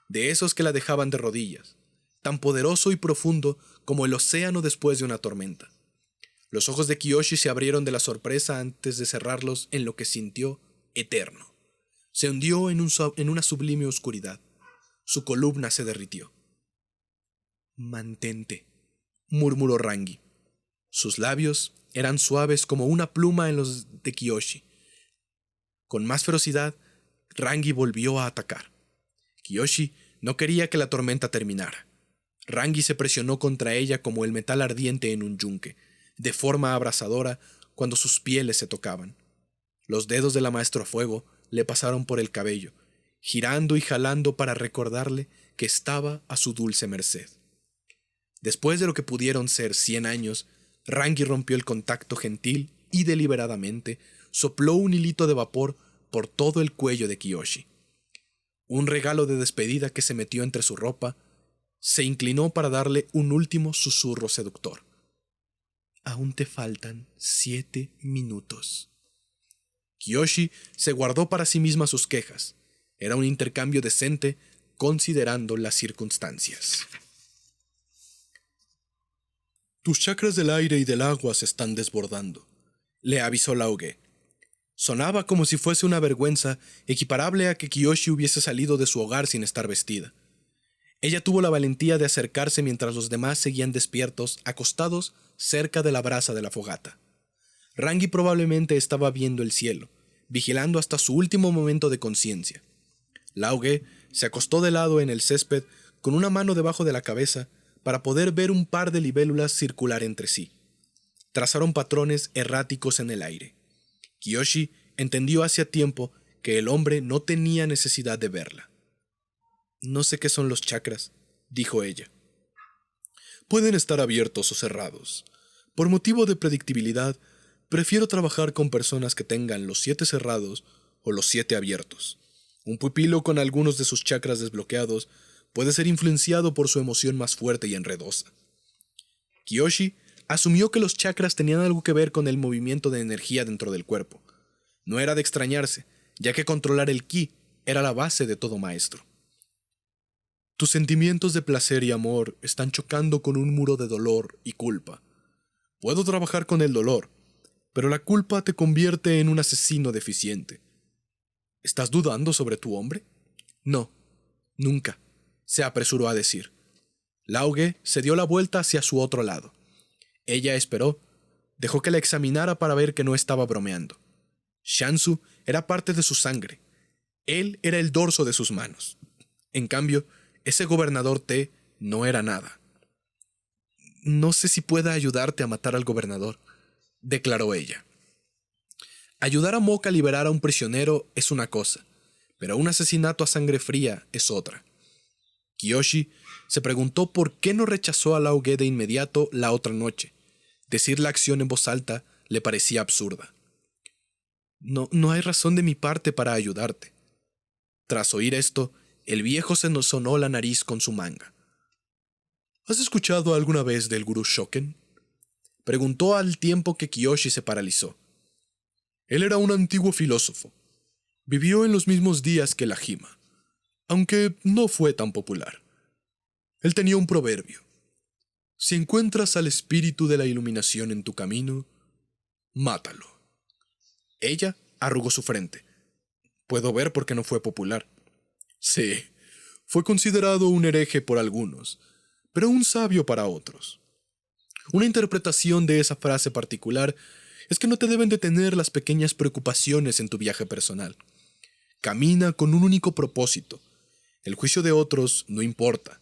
de esos que la dejaban de rodillas, tan poderoso y profundo como el océano después de una tormenta. Los ojos de Kiyoshi se abrieron de la sorpresa antes de cerrarlos en lo que sintió eterno. Se hundió en una sublime oscuridad. Su columna se derritió. Mantente, murmuró Rangi. Sus labios eran suaves como una pluma en los de Kiyoshi. Con más ferocidad, Rangi volvió a atacar. Kiyoshi no quería que la tormenta terminara. Rangi se presionó contra ella como el metal ardiente en un yunque, de forma abrasadora cuando sus pieles se tocaban. Los dedos de la maestro fuego le pasaron por el cabello, girando y jalando para recordarle que estaba a su dulce merced. Después de lo que pudieron ser 100 años, Rangi rompió el contacto gentil y deliberadamente sopló un hilito de vapor por todo el cuello de Kiyoshi. Un regalo de despedida que se metió entre su ropa, se inclinó para darle un último susurro seductor. Aún te faltan 7 minutos. Kiyoshi se guardó para sí misma sus quejas. Era un intercambio decente, considerando las circunstancias. Tus chakras del aire y del agua se están desbordando, le avisó Laoge. Sonaba como si fuese una vergüenza equiparable a que Kiyoshi hubiese salido de su hogar sin estar vestida. Ella tuvo la valentía de acercarse mientras los demás seguían despiertos, acostados cerca de la brasa de la fogata. Rangi probablemente estaba viendo el cielo, vigilando hasta su último momento de conciencia. Laoge se acostó de lado en el césped con una mano debajo de la cabeza para poder ver un par de libélulas circular entre sí. Trazaron patrones erráticos en el aire. Kiyoshi entendió hacía tiempo que el hombre no tenía necesidad de verla. No sé qué son los chakras, dijo ella. Pueden estar abiertos o cerrados. Por motivo de predictibilidad, prefiero trabajar con personas que tengan los 7 cerrados o los 7 abiertos. Un pupilo con algunos de sus chakras desbloqueados puede ser influenciado por su emoción más fuerte y enredosa. Kiyoshi asumió que los chakras tenían algo que ver con el movimiento de energía dentro del cuerpo. No era de extrañarse, ya que controlar el ki era la base de todo maestro. Tus sentimientos de placer y amor están chocando con un muro de dolor y culpa. Puedo trabajar con el dolor, pero la culpa te convierte en un asesino deficiente. ¿Estás dudando sobre tu hombre? No, nunca, se apresuró a decir. Laoge se dio la vuelta hacia su otro lado. Ella esperó, dejó que la examinara para ver que no estaba bromeando. Shansu era parte de su sangre. Él era el dorso de sus manos. En cambio, ese gobernador T no era nada. No sé si pueda ayudarte a matar al gobernador, declaró ella. Ayudar a Moka a liberar a un prisionero es una cosa, pero un asesinato a sangre fría es otra. Kiyoshi se preguntó por qué no rechazó a Laoge de inmediato la otra noche. Decir la acción en voz alta le parecía absurda. No hay razón de mi parte para ayudarte. Tras oír esto, el viejo se nos sonó la nariz con su manga. ¿Has escuchado alguna vez del gurú Shoken? Preguntó al tiempo que Kiyoshi se paralizó. Él era un antiguo filósofo. Vivió en los mismos días que la Hima, aunque no fue tan popular. Él tenía un proverbio. Si encuentras al espíritu de la iluminación en tu camino, mátalo. Ella arrugó su frente. Puedo ver por qué no fue popular. Sí, fue considerado un hereje por algunos, pero un sabio para otros. Una interpretación de esa frase particular es que no te deben detener las pequeñas preocupaciones en tu viaje personal. Camina con un único propósito. El juicio de otros no importa,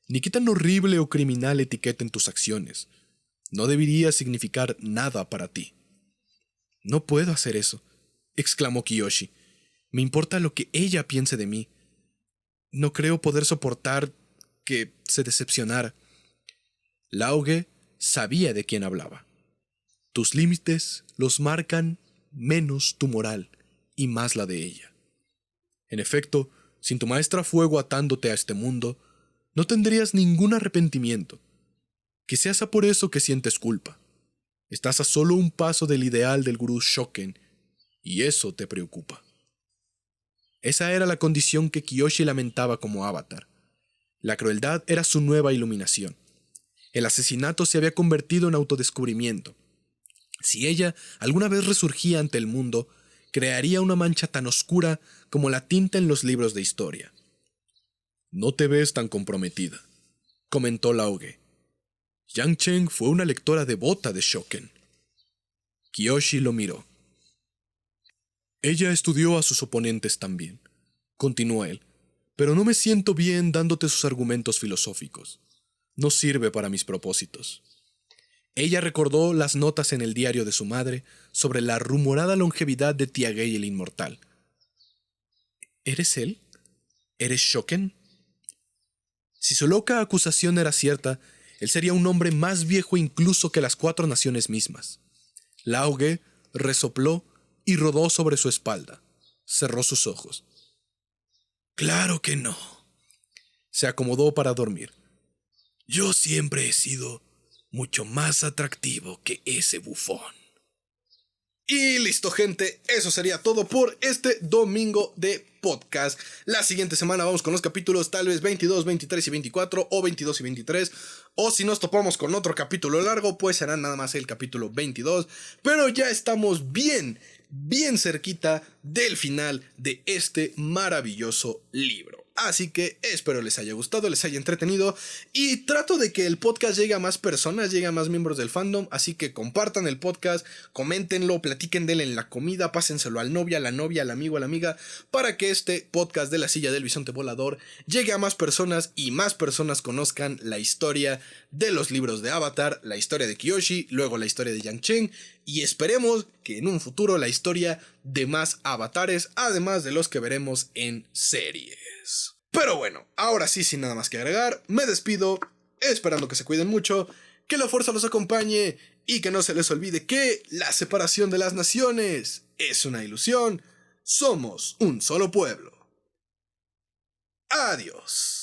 ni qué tan horrible o criminal etiqueta en tus acciones. No debería significar nada para ti. No puedo hacer eso, exclamó Kiyoshi. Me importa lo que ella piense de mí. No creo poder soportar que se decepcionara. Laoge sabía de quién hablaba. Tus límites los marcan menos tu moral, y más la de ella. En efecto, sin tu maestra fuego atándote a este mundo, no tendrías ningún arrepentimiento. Quizás sea por eso que sientes culpa. Estás a solo un paso del ideal del gurú Shoken, y eso te preocupa. Esa era la condición que Kiyoshi lamentaba como avatar. La crueldad era su nueva iluminación. El asesinato se había convertido en autodescubrimiento. Si ella alguna vez resurgía ante el mundo, crearía una mancha tan oscura como la tinta en los libros de historia. «No te ves tan comprometida», comentó Laoge. «Yang Chen fue una lectora devota de Shoken». Kiyoshi lo miró. «Ella estudió a sus oponentes también», continuó él, «pero no me siento bien dándote sus argumentos filosóficos. No sirve para mis propósitos». Ella recordó las notas en el diario de su madre sobre la rumorada longevidad de Tiagei el Inmortal. ¿Eres él? ¿Eres Shoken? Si su loca acusación era cierta, él sería un hombre más viejo incluso que las 4 naciones mismas. Laoge resopló y rodó sobre su espalda. Cerró sus ojos. «Claro que no». Se acomodó para dormir. «Yo siempre he sido mucho más atractivo que ese bufón». Y listo, gente, eso sería todo por este domingo de podcast. La siguiente semana vamos con los capítulos tal vez 22, 23 y 24 o 22 y 23. O si nos topamos con otro capítulo largo, pues será nada más el capítulo 22. Pero ya estamos bien cerquita del final de este maravilloso libro. Así que espero les haya gustado, les haya entretenido y trato de que el podcast llegue a más personas, llegue a más miembros del fandom, así que compartan el podcast, coméntenlo, platiquen de él en la comida, pásenselo al novia, al amigo, a la amiga, para que este podcast de la silla del bisonte volador llegue a más personas y más personas conozcan la historia de los libros de Avatar, la historia de Kiyoshi, luego la historia de Yang Chen y esperemos que en un futuro la historia de más avatares, además de los que veremos en series. Pero bueno, ahora sí, sin nada más que agregar, me despido, esperando que se cuiden mucho, que la fuerza los acompañe y que no se les olvide que la separación de las naciones es una ilusión, somos un solo pueblo. Adiós.